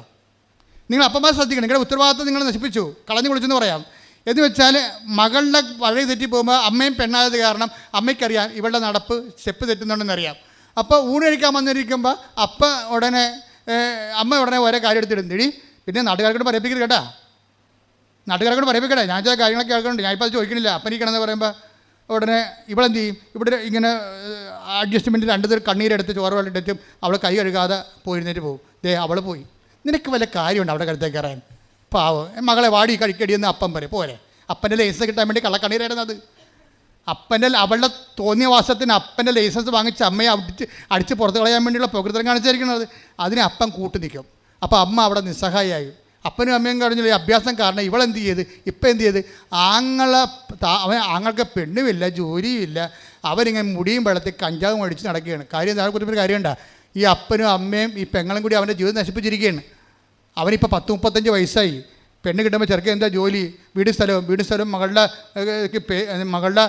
നിങ്ങൾ അപ്പന്മാർ ശ്രദ്ധിക്കണം. നിങ്ങളുടെ ഉത്തരവാദിത്വം നിങ്ങൾ നശിപ്പിച്ചു, കളഞ്ഞു കുളിച്ചെന്ന് പറയാം. എന്ന് വെച്ചാൽ മകളുടെ വഴി തെറ്റി പോകുമ്പോൾ അമ്മയും പെണ്ണായത് കാരണം അമ്മയ്ക്കറിയാം ഇവളുടെ നടപ്പ് സ്റ്റെപ്പ് തെറ്റുന്നുണ്ടെന്നറിയാം. അപ്പോൾ ഊണ് കഴിക്കാൻ വന്നിരിക്കുമ്പോൾ അമ്മ ഉടനെ ഓരോ കാര്യം എടുത്തിടും. തിടി പിന്നെ നാട്ടുകാർക്കോട് പറയിപ്പിക്കരുത് കേട്ടാ, നാട്ടുകാർക്കോട് പറയിപ്പിക്കട്ടെ, ഞാൻ ചില കാര്യങ്ങളൊക്കെ കേൾക്കുന്നുണ്ട്, ഞാൻ ഇപ്പോൾ അത് ചോദിക്കണില്ല. അപ്പനിക്കണമെന്ന് പറയുമ്പോൾ ഉടനെ ഇവളെന്ത് ചെയ്യും? ഇവിടെ ഇങ്ങനെ അഡ്ജസ്റ്റ്മെൻറ്റ് 2 കണ്ണീരെടുത്ത് ചോറ് വെള്ളിട്ടും അവൾ കൈ കഴുകാതെ പോയിരുന്നിട്ട് പോകും. അവൾ പോയി. നിനക്ക് വല്ല കാര്യമുണ്ട് അവിടെ കരുത്തേക്ക് കയറാൻ? പാവം മകളെ വാടി കഴിക്കടിയെന്ന് അപ്പം പറയും. പോരെ, അപ്പൻ്റെ ലൈസൻസ് കിട്ടാൻ വേണ്ടി കള്ളക്കണ്ണീരായിരുന്നത്. അവളുടെ തോന്നിയ വാസത്തിന് അപ്പൻ്റെ ലൈസൻസ് വാങ്ങിച്ച് അമ്മയെ അടിച്ച് പുറത്ത് കളയാൻ വേണ്ടിയുള്ള പ്രകൃതം കാണിച്ചിരിക്കുന്നത്. അതിനെ അപ്പം കൂട്ടു നിൽക്കും. അപ്പോൾ അമ്മ അവിടെ നിസ്സഹായായി. അപ്പനും അമ്മയും കഴിഞ്ഞില്ല അഭ്യാസം കാരണം ഇവളെന്ത് ചെയ്ത്, ഇപ്പം എന്ത് ചെയ്ത്, ആങ്ങൾക്ക് പെണ്ണുമില്ല, ജോലിയുമില്ല, അവരിങ്ങനെ മുടിയും വെള്ളത്തിൽ കഞ്ചാവും അടിച്ച് നടക്കുകയാണ്. കാര്യം എന്താ? കുറിച്ചൊരു കാര്യമുണ്ടാ, ഈ അപ്പനും അമ്മയും ഈ പെങ്ങളും കൂടി അവൻ്റെ ജീവിതം നശിപ്പിച്ചിരിക്കുകയാണ്. അവനിപ്പോൾ 10-35 വയസ്സായി. പെണ്ണ് കിട്ടുമ്പോൾ ചെറുക്കൻ എന്താ ജോലി? വീട് സ്ഥലവും മകളുടെ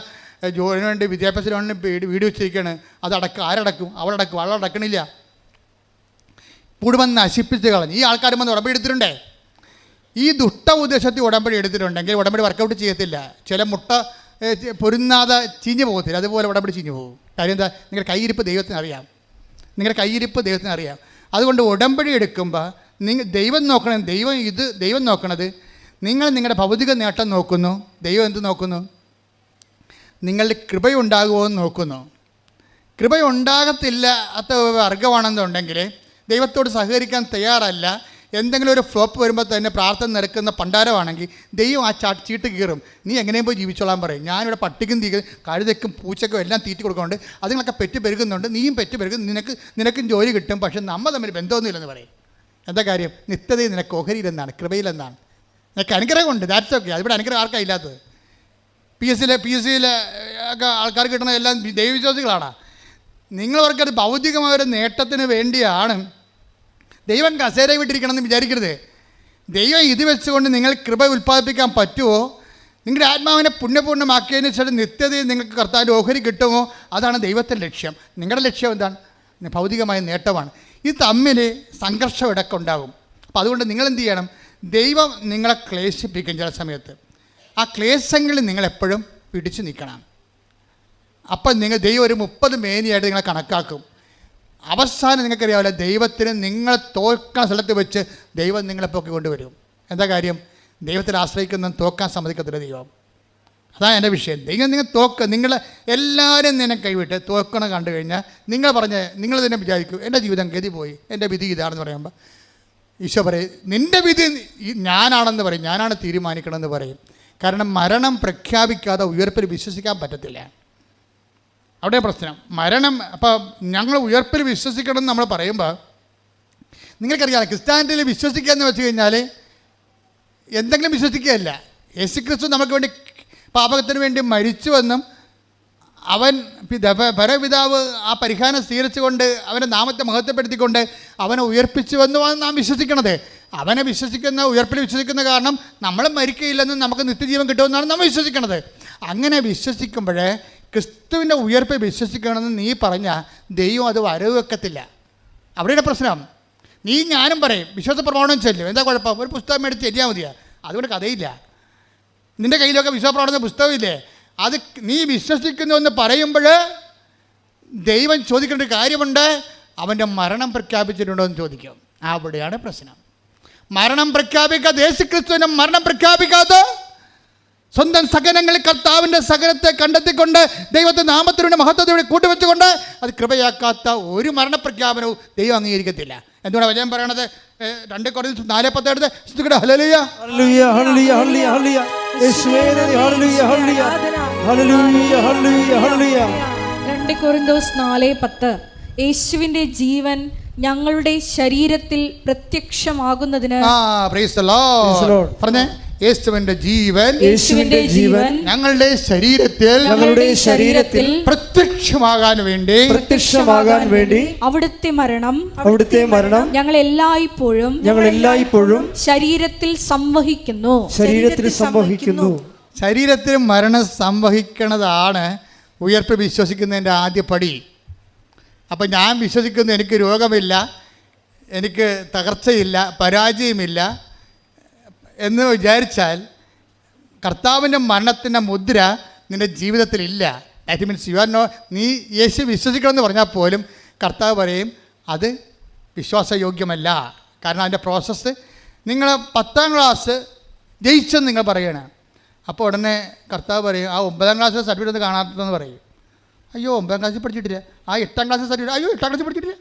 ജോലിന് വേണ്ടി വിദ്യാഭ്യാസത്തിന് വീട് വെച്ചിരിക്കുകയാണ്. ആരടക്കും? അവളടക്കണില്ല. കുടുംബം നശിപ്പിച്ച് കളഞ്ഞ് ഈ ആൾക്കാരും വന്ന് ഉടമ്പടി എടുത്തിട്ടുണ്ടേ. ഈ ദുഷ്ട ഉദ്ദേശത്തിൽ ഉടമ്പടി എടുത്തിട്ടുണ്ടെങ്കിൽ ഉടമ്പടി വർക്കൗട്ട് ചെയ്യത്തില്ല. ചില മുട്ട പൊരുന്നാതെ ചീഞ്ഞു പോകത്തില്ല, അതുപോലെ ഉടമ്പടി ചീഞ്ഞു പോകും. കാര്യം എന്താ? നിങ്ങളുടെ കയ്യിരിപ്പ് ദൈവത്തിന് അറിയാം. അതുകൊണ്ട് ഉടമ്പടി എടുക്കുമ്പോൾ ദൈവം നോക്കണം. ദൈവം നോക്കണത് നിങ്ങളുടെ ഭൗതിക നേട്ടം നോക്കുന്നു. ദൈവം എന്ത് നോക്കുന്നു? നിങ്ങളുടെ കൃപയുണ്ടാകുമോ എന്ന് നോക്കുന്നു. കൃപയുണ്ടാകത്തില്ല അത്ത വർഗമാണെന്നുണ്ടെങ്കിൽ ദൈവത്തോട് സഹകരിക്കാൻ തയ്യാറല്ല. എന്തെങ്കിലും ഒരു ഫ്ലോപ്പ് വരുമ്പോൾ തന്നെ പ്രാർത്ഥന നിരക്കുന്ന പണ്ടാരമാണെങ്കിൽ ദൈവം ആ ചീട്ട് കീറും. നീ എങ്ങനെയും പോയി ജീവിച്ചോളാൻ പറയും. ഞാനിവിടെ പട്ടിക്കും കഴുതയ്ക്കും പൂച്ചയ്ക്കും എല്ലാം തീറ്റി കൊടുക്കുന്നുണ്ട്, അതുങ്ങളൊക്കെ പെറ്റ് പെരുകുന്നുണ്ട്, നീയും പെറ്റ് പെരുകും, നിനക്കും ജോലി കിട്ടും, പക്ഷെ നമ്മൾ തമ്മിൽ ബന്ധമൊന്നുമില്ലെന്ന് പറയും. എന്താ കാര്യം? നിത്യതയിൽ നിനക്ക് ഓഹരിയിലെന്നാണ്, കൃപയിലെന്നാണ്. നിനക്ക് അനുഗ്രഹമുണ്ട്, ദാറ്റ്സ് ഓക്കെ. അതിവിടെ അനുഗ്രഹം ആർക്കാണ് ഇല്ലാത്തത്? PSC-യിലെ ഒക്കെ ആൾക്കാർ കിട്ടുന്ന എല്ലാം ദൈവവിശ്വാസികളാണ്. നിങ്ങളവർക്കത് ഭൗതികമായൊരു നേട്ടത്തിന് വേണ്ടിയാണ്. ദൈവം കസേര വിട്ടിരിക്കണമെന്ന് വിചാരിക്കരുത്. ദൈവം ഇത് വെച്ചുകൊണ്ട് നിങ്ങൾ കൃപ ഉൽപ്പാദിപ്പിക്കാൻ പറ്റുമോ? നിങ്ങളുടെ ആത്മാവിനെ പുണ്യപൂർണ്ണമാക്കിയതിന് ശേഷം നിത്യതയിൽ നിങ്ങൾക്ക് കർത്താവിൻ്റെ ഓഹരി കിട്ടുമോ? അതാണ് ദൈവത്തിൻ്റെ ലക്ഷ്യം. നിങ്ങളുടെ ലക്ഷ്യം എന്താണ്? ഭൗതികമായ നേട്ടമാണ്. ഇത് തമ്മിൽ സംഘർഷം ഇടയ്ക്ക് ഉണ്ടാകും. അപ്പോൾ അതുകൊണ്ട് നിങ്ങളെന്ത് ചെയ്യണം? ദൈവം നിങ്ങളെ ക്ലേശിപ്പിക്കും ചില സമയത്ത്. ആ ക്ലേശങ്ങളിൽ നിങ്ങളെപ്പോഴും പിടിച്ചു നിൽക്കണം. അപ്പം ദൈവം ഒരു 30 മേനിയായിട്ട് നിങ്ങളെ കണക്കാക്കും. അവസാനം നിങ്ങൾക്കറിയാമല്ലോ, ദൈവത്തിന് നിങ്ങളെ തോൽക്കുന്ന സ്ഥലത്ത് വെച്ച് ദൈവം നിങ്ങളെ പൊക്കി കൊണ്ടുവരും. എന്താ കാര്യം? ദൈവത്തിൽ ആശ്രയിക്കുന്ന തോക്കാൻ സമ്മതിക്കത്തില്ല ദൈവം. അതാണ് എൻ്റെ വിഷയം. ദൈവം നിങ്ങൾ നിങ്ങൾ എല്ലാവരും നിന്നെ കൈവിട്ട് തോക്കണം കണ്ടു കഴിഞ്ഞാൽ നിങ്ങൾ തന്നെ വിചാരിക്കും എൻ്റെ ജീവിതം ഗതി പോയി, എൻ്റെ വിധി ഇതാണെന്ന് പറയുമ്പോൾ ഈശോ പറയും നിൻ്റെ വിധി ഞാനാണെന്ന് പറയും, ഞാനാണ് തീരുമാനിക്കണമെന്ന് പറയും. കാരണം മരണം പ്രഖ്യാപിക്കാതെ ഉയർപ്പിൽ വിശ്വസിക്കാൻ പറ്റത്തില്ല. അവിടെ പ്രശ്നം മരണം. അപ്പോൾ ഞങ്ങൾ ഉയർപ്പിൽ വിശ്വസിക്കണമെന്ന് നമ്മൾ പറയുമ്പോൾ നിങ്ങൾക്കറിയാം, ക്രിസ്ത്യാനിറ്റിയിൽ വിശ്വസിക്കുക എന്ന് വെച്ച് കഴിഞ്ഞാൽ എന്തെങ്കിലും വിശ്വസിക്കുകയല്ല. യേശുക്രിസ്തു നമുക്ക് വേണ്ടി പാപത്തിന് വേണ്ടി മരിച്ചുവെന്നും അവൻ പരപിതാവ് ആ പരിഹാരം സ്വീകരിച്ചുകൊണ്ട് അവൻ്റെ നാമത്തെ മഹത്വപ്പെടുത്തിക്കൊണ്ട് അവനെ ഉയർപ്പിച്ചുവെന്നുമാണ് നാം വിശ്വസിക്കണത്. അവനെ വിശ്വസിക്കുന്ന ഉയർപ്പിൽ വിശ്വസിക്കുന്ന കാരണം നമ്മൾ മരിക്കയില്ലെന്നും നമുക്ക് നിത്യജീവൻ കിട്ടുമെന്നാണ് നമ്മൾ വിശ്വസിക്കണത്. അങ്ങനെ വിശ്വസിക്കുമ്പോൾ ക്രിസ്തുവിൻ്റെ ഉയർപ്പിൽ വിശ്വസിക്കണമെന്ന് നീ പറഞ്ഞാൽ ദൈവം അത് വരവ് വെക്കത്തില്ല. അവിടെയാണ് പ്രശ്നം. നീ ഞാനും പറയും വിശ്വാസ പ്രമാണം ചെല്ലും, എന്താ കുഴപ്പം? ഒരു പുസ്തകം മേടിച്ച് ചെല്ലിയാൽ മതിയാ, അതുകൊണ്ട് കഥയില്ല. നിൻ്റെ കയ്യിലൊക്കെ വിശ്വാസ പ്രമാണത്തിൻ്റെ പുസ്തകമില്ലേ? അത് നീ വിശ്വസിക്കുന്നു എന്ന് പറയുമ്പോൾ ദൈവം ചോദിക്കേണ്ട ഒരു കാര്യമുണ്ട്, അവൻ്റെ മരണം പ്രഖ്യാപിച്ചിട്ടുണ്ടോ എന്ന് ചോദിക്കും. അവിടെയാണ് പ്രശ്നം. മരണം പ്രഖ്യാപിക്കാതെ, യേശുക്രിസ്തുവിൻ്റെ മരണം പ്രഖ്യാപിക്കാതെ സ്വന്തം സഹനങ്ങളിൽ കർത്താവിൻ്റെ സഹനത്തെ കണ്ടെത്തിക്കൊണ്ട് ദൈവത്തെ നാമത്തിലൂടെ മഹത്വത്തോടെ കൂട്ടിവെച്ചുകൊണ്ട് അത് കൃപയാക്കാത്ത ഒരു മരണപ്രഖ്യാപനവും ദൈവം അംഗീകരിക്കത്തില്ല. എന്തുകൊണ്ടാണ് വചനം പറയണത്? 2 Corinthians 4:17 hallelujah hallelujah hallelujah hallelujah യേശുവേ നന്ദി hallelujah hallelujah hallelujah hallelujah hallelujah 2 Corinthians 4:10 യേശുവിന്റെ ജീവൻ ഞങ്ങളുടെ ശരീരത്തിൽ പ്രത്യക്ഷമാകുന്നതിന് പ്രൈസ് ദി ലോർഡ് പറഞ്ഞേ. യേശുവിന്റെ ജീവൻ ഞങ്ങളുടെ ശരീരത്തിൽ പ്രത്യക്ഷമാകാൻ വേണ്ടി അവിടുത്തെ മരണം ഞങ്ങൾ എല്ലായ്പ്പോഴും ശരീരത്തിൽ സംവഹിക്കുന്നു. ശരീരത്തിൽ മരണം സംവഹിക്കുന്നതാണ് ഉയർപ്പ് വിശ്വസിക്കുന്നതിൻ്റെ ആദ്യ പടി. അപ്പം ഞാൻ വിശ്വസിക്കുന്നു എനിക്ക് രോഗമില്ല, എനിക്ക് തകർച്ചയില്ല, പരാജയമില്ല എന്ന് വിചാരിച്ചാൽ കർത്താവിൻ്റെ മരണത്തിൻ്റെ മുദ്ര നിൻ്റെ ജീവിതത്തിലില്ല. ദാറ്റ് മീൻസ് നീ യേശു വിശ്വസിക്കണമെന്ന് പറഞ്ഞാൽ പോലും കർത്താവ് പറയും അത് വിശ്വാസയോഗ്യമല്ല. കാരണം അതിൻ്റെ പ്രോസസ്സ് നിങ്ങൾ 10ാം ക്ലാസ് ജയിച്ചെന്ന് നിങ്ങൾ പറയണം. അപ്പോൾ ഉടനെ കർത്താവ് പറയും ആ 9ാം ക്ലാസ് സർട്ടിഫിക്കറ്റ് കാണാത്തതെന്ന് പറയും. അയ്യോ 9ാം ക്ലാസ്സിൽ പഠിച്ചിട്ടില്ല. ആ 8ാം ക്ലാസ് സർട്ടിഫിക്കറ്റ്, അയ്യോ 8ാം ക്ലാസ്സിൽ പഠിച്ചിട്ടില്ല.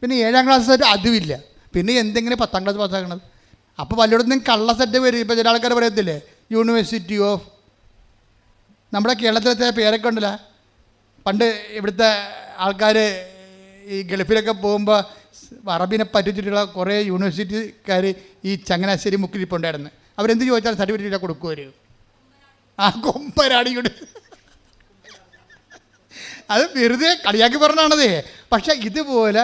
പിന്നെ 7ാം ക്ലാസ് സർട്ടിഫിക്കറ്റ് അതുമില്ല. പിന്നെ എന്തെങ്കിലും 10ാം ക്ലാസ് പാസ്സാക്കണത്. അപ്പോൾ വല്ലയിടത്തും കള്ള സെറ്റ് വരും. ഇപ്പോൾ ചില ആൾക്കാർ പറയത്തില്ലേ യൂണിവേഴ്സിറ്റി ഓഫ്, നമ്മുടെ കേരളത്തിലത്തെ പേരൊക്കെ ഉണ്ടല്ലോ. പണ്ട് ഇവിടുത്തെ ആൾക്കാർ ഈ ഗൾഫിലൊക്കെ പോകുമ്പോൾ അറബിനെ പറ്റിച്ചിട്ടുള്ള കുറേ യൂണിവേഴ്സിറ്റിക്കാർ ഈ ചങ്ങനാശ്ശേരി മുക്കിലിപ്പുണ്ടായിരുന്നു. അവരെന്ത് ചോദിച്ചാൽ സർട്ടിഫിക്കറ്റ് കൊടുക്കുമോ? ആ കൊമ്പരാടി കൊണ്ട് അത് വെറുതെ കളിയാക്കി പറഞ്ഞാണതേ. പക്ഷേ ഇതുപോലെ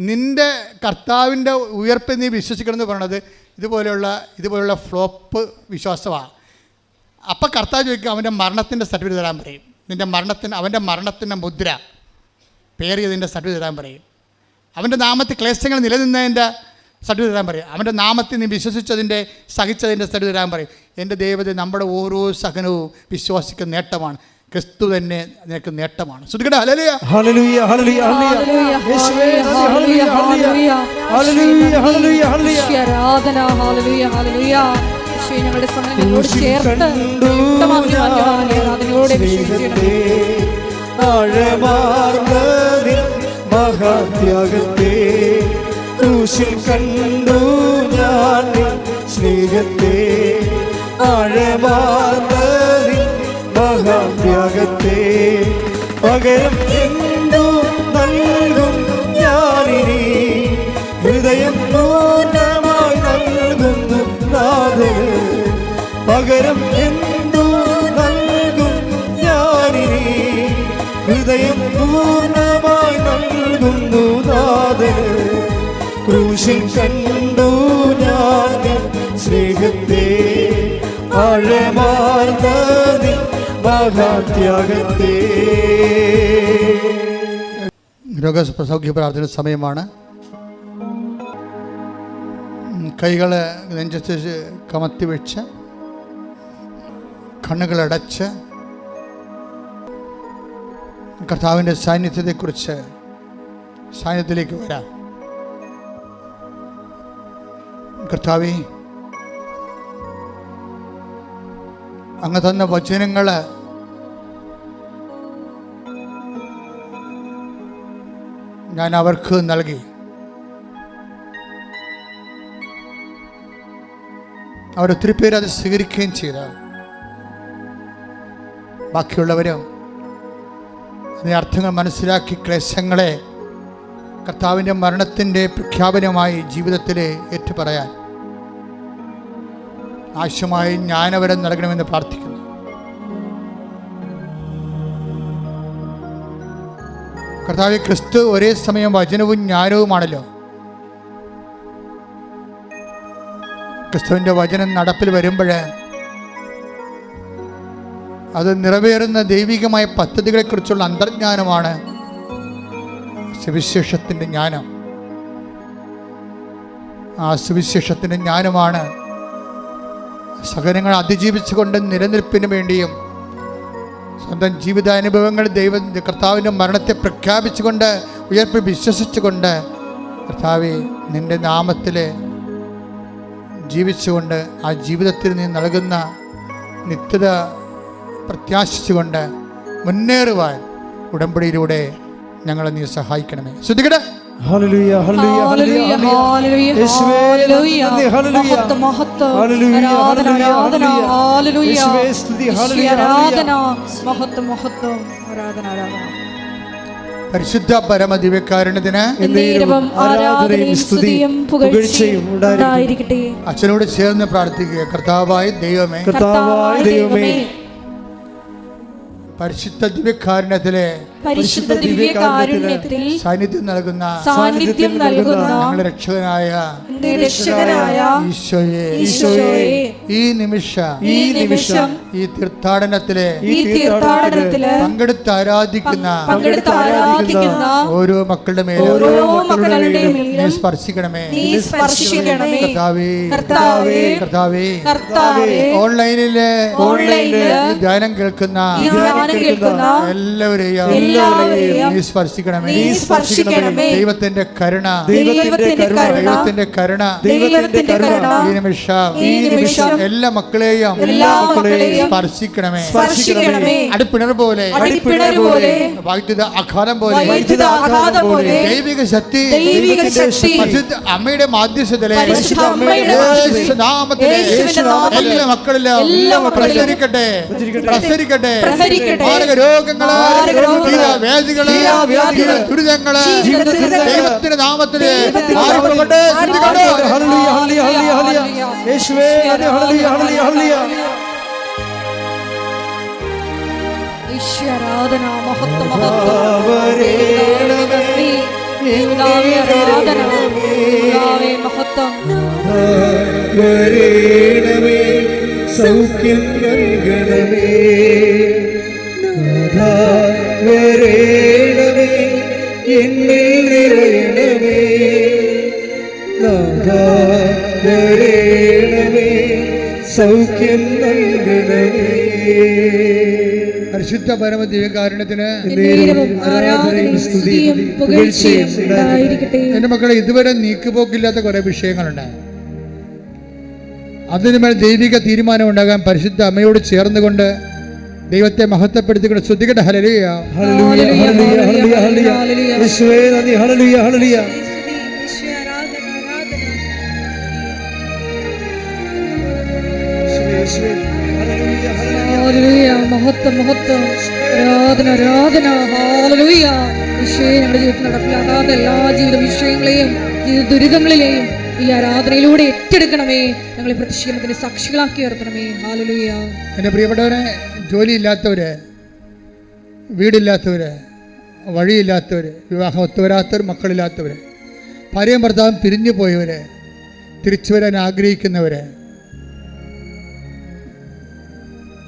നിൻ്റെ കർത്താവിൻ്റെ ഉയർപ്പ് നീ വിശ്വസിക്കണമെന്ന് പറയണത് ഇതുപോലെയുള്ള ഫ്ലോപ്പ് വിശ്വാസമാണ്. അപ്പം കർത്താവ് ചോദിക്കും അവൻ്റെ മരണത്തിൻ്റെ സർട്ടിഫിക്കറ്റ് തരാൻ പറയും. അവൻ്റെ മരണത്തിൻ്റെ മുദ്ര പേറിയതിൻ്റെ സർട്ടിഫിക്കറ്റ് തരാൻ പറയും. അവൻ്റെ നാമത്തിൽ ക്ലേശങ്ങൾ നിലനിന്നതിൻ്റെ സർട്ടിഫിക്കറ്റ് തരാൻ പറയും. അവൻ്റെ നാമത്തിൽ നീ വിശ്വസിച്ചതിൻ്റെ സഹിച്ചതിൻ്റെ സർട്ടിഫിക്കറ്റ് തരാൻ പറയും. എൻ്റെ ദൈവത്തെ നമ്മുടെ ഓരോ സഹനവും വിശ്വാസിക്കുന്ന നേട്ടമാണ്. ക്രിസ്തു തന്നെ നിനക്ക് നേട്ടമാണ്. ശ്രദ്ധിക്കട്ടെ. ഹല്ലേലൂയ ഹല്ലേലൂയ ഹല്ലേലൂയ ഹല്ലേലൂയ യേശുവേ hallelujah hallelujah hallelujah hallelujah hallelujah ആരാധന. Hallelujah hallelujah. യേശുവേ ഞങ്ങളുടെ സമയങ്ങളോട് ചേർത്ത് ആരാധനയോടെ ആഴമാർന്ന മഹാത്യാഗത്തെ ക്രൂശിൽ കണ്ടു ഞാൻ സ്നേഹത്തെ. ആഴമാർന്ന മഹാത്യാഗത്തെ പകരം എന്തു നൽകും ഞാനിനി? ഹൃദയം പൂർണ്ണമായി നൽകുന്നു നാഥന്. പകരം എന്തു നൽകും ഞാനിനി? ഹൃദയം പൂർണ്ണമായി നൽകുന്നു നാഥന്. ക്രൂശിൽ കണ്ടു ഞാൻ സ്നേഹത്തെ, ആഴമാർന്ന മഹാത്യാഗത്തെ. രോഗസൗഖ്യ പ്രാർത്ഥന സമയമാണ്. കൈകൾ നെഞ്ചത്ത് കമത്തി വെച്ച് കണ്ണുകളടച്ച് കർത്താവിൻ്റെ സാന്നിധ്യത്തിലേക്ക് വരാം. കർത്താവേ, അങ്ങ് തന്ന വചനങ്ങൾ ഞാൻ അവർക്ക് നൽകി. അവരൊത്തിരി പേര് അത് സ്വീകരിക്കുകയും ചെയ്ത. ബാക്കിയുള്ളവരും അതിൻ്റെ അർത്ഥങ്ങൾ മനസ്സിലാക്കി ക്ലേശങ്ങളെ കർത്താവിൻ്റെ മരണത്തിൻ്റെ പ്രഖ്യാപനമായി ജീവിതത്തിൽ ഏറ്റുപറയാൻ ആവശ്യമായി ജ്ഞാനവരം നൽകണമെന്ന് പ്രാർത്ഥിക്കുന്നു. കർത്താവേ, ക്രിസ്തു ഒരേ സമയം വചനവും ജ്ഞാനവുമാണല്ലോ. ക്രിസ്തുവിൻ്റെ വചനം നടപ്പിൽ വരുമ്പോൾ അത് നിറവേറുന്ന ദൈവികമായ പദ്ധതികളെക്കുറിച്ചുള്ള അന്തർജ്ഞാനമാണ് സുവിശേഷത്തിൻ്റെ ജ്ഞാനം. ആ സുവിശേഷത്തിൻ്റെ ജ്ഞാനമാണ് സഹനങ്ങൾ അതിജീവിച്ചുകൊണ്ട് നിലനിൽപ്പിന് വേണ്ടിയും സ്വന്തം ജീവിതാനുഭവങ്ങൾ കർത്താവിൻ്റെ മരണത്തെ പ്രഖ്യാപിച്ചുകൊണ്ട് ഉയർപ്പ് വിശ്വസിച്ചുകൊണ്ട് കർത്താവേ നിൻ്റെ നാമത്തിൽ ജീവിച്ചുകൊണ്ട് ആ ജീവിതത്തിൽ നീ നൽകുന്ന നിത്യത പ്രത്യാശിച്ചുകൊണ്ട് മുന്നേറുവാൻ ഉടമ്പടിയിലൂടെ ഞങ്ങളെ നീ സഹായിക്കണമേ. ശ്രദ്ധിക്കട്ടെ. ഹല്ലേലൂയ ഹല്ലേലൂയ ഹല്ലേലൂയ ഹല്ലേലൂയ യേശുവേ നന്ദി ഹല്ലേലൂയ മഹത്വം ആരാധന ആരാധന ഹല്ലേലൂയ യേശുവേ സ്തുതി ഹല്ലേലൂയ ആരാധന മഹത്വം മഹത്വം ആരാധന ആരാധന. പരിശുദ്ധ പരമദിവ്യകാരുണ്യത്തിന് എന്നേരവും ആരാധനയും സ്തുതിയും പുകഴ്ചയും ഉണ്ടായിരിക്കട്ടെ. അച്ഛനോട് ചേർന്ന് പ്രാർത്ഥിക്കുക. കർത്താവായ ദൈവമേ, കർത്താവായ ദൈവമേ, പരിശുദ്ധ ദിവ്യകാരുണ്യത്തിലെ സാന്നിധ്യം നൽകുന്ന ഞങ്ങളുടെ രക്ഷകനായ ഈശോയെ, ഈ നിമിഷം ഈ തീർത്ഥാടനത്തിലെ പങ്കെടുത്ത് ആരാധിക്കുന്ന ഓരോ മക്കളുടെ മേലും നീ സ്പർശിക്കണമേ. കർത്താവേ, ഓൺലൈനിലെ ധ്യാനം കേൾക്കുന്ന എല്ലാവരെയും നീ സ്പർശിക്കണമേ. ദൈവത്തിന്റെ കരുണ ഈ നിമിഷം എല്ലാ മക്കളെയും സ്പർശിക്കണമേ. അടിപ്പിണർ പോലെ വൈദ്യുത ആഘാതം പോലെ ദൈവിക ശക്തി അമ്മയുടെ മാധ്യസ്ഥതയിലെ എല്ലാ മക്കളിലും പ്രസരിക്കട്ടെ. രോഗങ്ങള്, വ്യാധികള്, ദുരിതങ്ങള് ദൈവത്തിന്റെ നാമത്തില് ആരാധന മഹത്വം മഹത്വം സൗഖ്യം നൽകണമേ. വരേണമേ എന്നിൽ നിറയണമേ. വരേണമേ സൗഖ്യം നൽകണമേ. പരിശുദ്ധ പരമദിവ്യകാരുണ്യത്തിന് ആരാധനയും സ്തുതിയും പുകഴ്ചയും ഉണ്ടായിരിക്കട്ടെ. എൻ്റെ മക്കളെ, ഇതുവരെ നീക്കുപോക്കില്ലാത്ത കുറെ വിഷയങ്ങളുണ്ട്. അതിനുമേൽ ദൈവിക തീരുമാനം ഉണ്ടാകാൻ പരിശുദ്ധ അമ്മയോട് ചേർന്നുകൊണ്ട് ദൈവത്തെ മഹത്വപ്പെടുത്തിക്കൊണ്ട് ശ്രദ്ധിക്കട്ടെ. Hallelujah hallelujah hallelujah hallelujah hallelujah യേശുവേ നന്ദി ഹല്ലേലൂയ ഹല്ലേലൂയ ഹല്ലേലൂയ മഹത്വം മഹത്വം ആരാധന ആരാധന ഹല്ലേലൂയ. ഈശോയെ, ഞങ്ങളുടെ ജീവിതത്തിൽ നടപ്പിലാകാത്ത എല്ലാ ജീവിത വിഷയങ്ങളെയും ജീവിത ദുരിതങ്ങളിലെയും ഈ ആരാധനയിലൂടെ ഏറ്റെടുക്കണമേ. ഞങ്ങളെ പ്രതിഷ്ഠിക്കുന്നതിന് സാക്ഷികളാക്കി ഉയർത്തണമേ. ഹല്ലേലൂയ. എൻ്റെ പ്രിയപ്പെട്ടവരെ, ജോലിയില്ലാത്തവര്, വീടില്ലാത്തവര്, വഴിയില്ലാത്തവർ, വിവാഹം ഒത്തുവരാത്തവർ, മക്കളില്ലാത്തവർ, ഭാര്യയും ഭർത്താവും പിരിഞ്ഞു പോയവർ, തിരിച്ചു വരാൻ ആഗ്രഹിക്കുന്നവർ,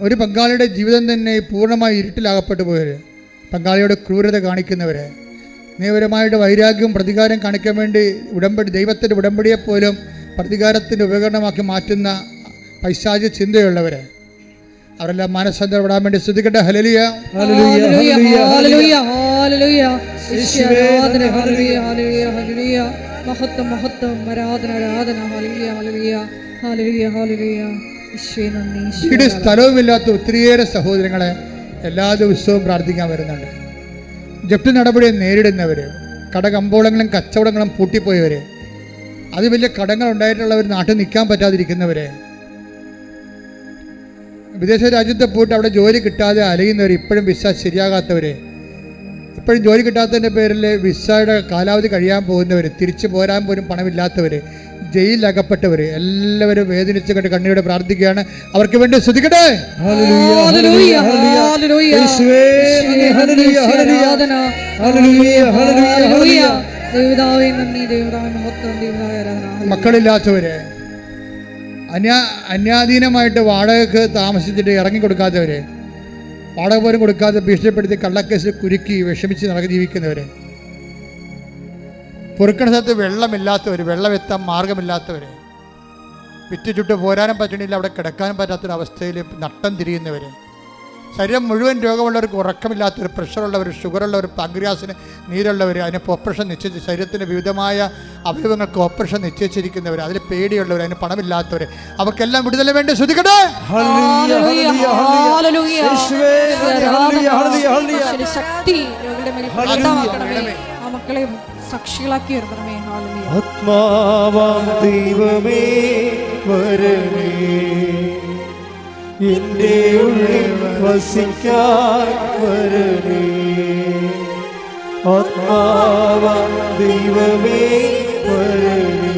ഒരു പങ്കാളിയുടെ ജീവിതം തന്നെ പൂർണ്ണമായി ഇരുട്ടിലാകപ്പെട്ടു പോയവർ, പങ്കാളിയോട് ക്രൂരത കാണിക്കുന്നവർ, നിയമപരമായിട്ട് വൈരാഗ്യവും പ്രതികാരം കാണിക്കാൻ വേണ്ടി ദൈവത്തിൻ്റെ ഉടമ്പടിയെപ്പോലും പ്രതികാരത്തിൻ്റെ ഉപകരണമാക്കി മാറ്റുന്ന പൈശാചിക ചിന്തയുള്ളവർ, അവരെല്ലാം മനസ്സന്തരപ്പെടാൻ വേണ്ടി ശ്രദ്ധിക്കട്ടെ. ഹല്ലേലൂയ ഹല്ലേലൂയ ഹല്ലേലൂയ ഹല്ലേലൂയ ആരാധന ഹല്ലേലൂയ ഹല്ലേലൂയ ഹല്ലേലൂയ മഹത്വം മഹത്വം ആരാധന ആരാധന ഹല്ലേലൂയ ഹല്ലേലൂയ ഹല്ലേലൂയ ഹല്ലേലൂയ ഈശോയെ നന്ദി, വീട് സ്ഥലവുമില്ലാത്ത ഒത്തിരിയേറെ സഹോദരങ്ങളെ എല്ലാ ദിവസവും പ്രാർത്ഥിക്കാൻ വരുന്നുണ്ട്. ജപ്തി നടപടിയെ നേരിടുന്നവർ, കടകമ്പോളങ്ങളും കച്ചവടങ്ങളും പൂട്ടിപ്പോയവർ, അത് വലിയ കടങ്ങൾ ഉണ്ടായിട്ടുള്ളവർ, നാട്ടിൽ നിൽക്കാൻ പറ്റാതിരിക്കുന്നവർ, വിദേശ രാജ്യത്ത് പോയിട്ട് അവിടെ ജോലി കിട്ടാതെ അലയുന്നവർ, ഇപ്പോഴും വിസ ശരിയാകാത്തവർ, ഇപ്പോഴും ജോലി കിട്ടാത്തതിൻ്റെ പേരിൽ വിസയുടെ കാലാവധി കഴിയാൻ പോകുന്നവർ, തിരിച്ചു പോരാൻ പോലും പണമില്ലാത്തവർ, ജയിലിലകപ്പെട്ടവർ, എല്ലാവരും വേദനിച്ച് കണ്ട് കണ്ണീരോടെ പ്രാർത്ഥിക്കുകയാണ്. അവർക്ക് വേണ്ടി സ്തുതിക്കട്ടെ. മക്കളില്ലാത്തവര്, അന്യാധീനമായിട്ട് വാടകയ്ക്ക് താമസിച്ചിട്ട് ഇറങ്ങിക്കൊടുക്കാത്തവര്, വാടക പോലും കൊടുക്കാതെ ഭീഷണിപ്പെടുത്തി കള്ളക്കേസ് കുരുക്കി വിഷമിച്ച് നടക്കി ജീവിക്കുന്നവര്, പൊറുക്കണ സ്ഥലത്ത് വെള്ളമില്ലാത്തവർ, വെള്ളമെത്താൻ മാർഗമില്ലാത്തവർ, വിറ്റ് ചുട്ട് പോരാനും പറ്റണില്ല, അവിടെ കിടക്കാനും പറ്റാത്തൊരവസ്ഥയിൽ നട്ടം തിരിയുന്നവർ, ശരീരം മുഴുവൻ രോഗമുള്ളവർക്ക്, ഉറക്കമില്ലാത്തവർ, പ്രഷറുള്ളവർ, ഷുഗറുള്ളവർ, പാങ്ക്രിയാസിന് നീരുള്ളവർ, അതിന് ഓപ്പറേഷൻ നിശ്ചയിച്ച് ശരീരത്തിൻ്റെ വിവിധമായ അവയവങ്ങൾക്ക് ഓപ്പറേഷൻ നിശ്ചയിച്ചിരിക്കുന്നവർ, അതിൽ പേടിയുള്ളവർ, അതിന് പണമില്ലാത്തവർ, അവർക്കെല്ലാം വിടുതല വേണ്ടി ശ്രദ്ധിക്കട്ടെ. സാക്ഷികളാക്കി വരുന്നേ. ആത്മാവാം ദൈവമേ വരണേ, എൻ്റെ ഉള്ളിൽ വസിക്കാൻ വരണേ. ആത്മാവാം ദൈവമേ വരണേ,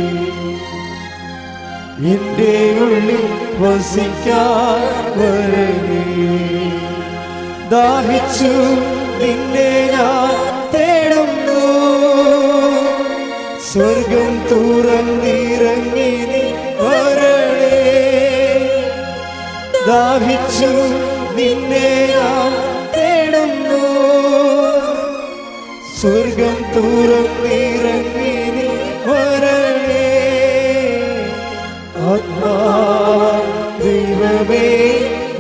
എൻ്റെ ഉള്ളിൽ വസിക്കാൻ വരണേ. ദാഹിച്ചു നിന്നെ ഞാൻ തേടുന്നു, സ്വർഗം തുറന്നിറങ്ങി നീ വരണേ. ദാഹിച്ചു നിന്നെ ഞാൻ തേടുന്നു, സ്വർഗം തുറന്നിറങ്ങി നീ വരണേ. ആത്മാവാം ദൈവമേ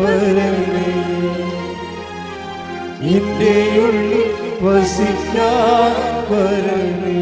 വരണേ, എൻ്റെ ഉള്ളിൽ വസിക്കാൻ വരണേ.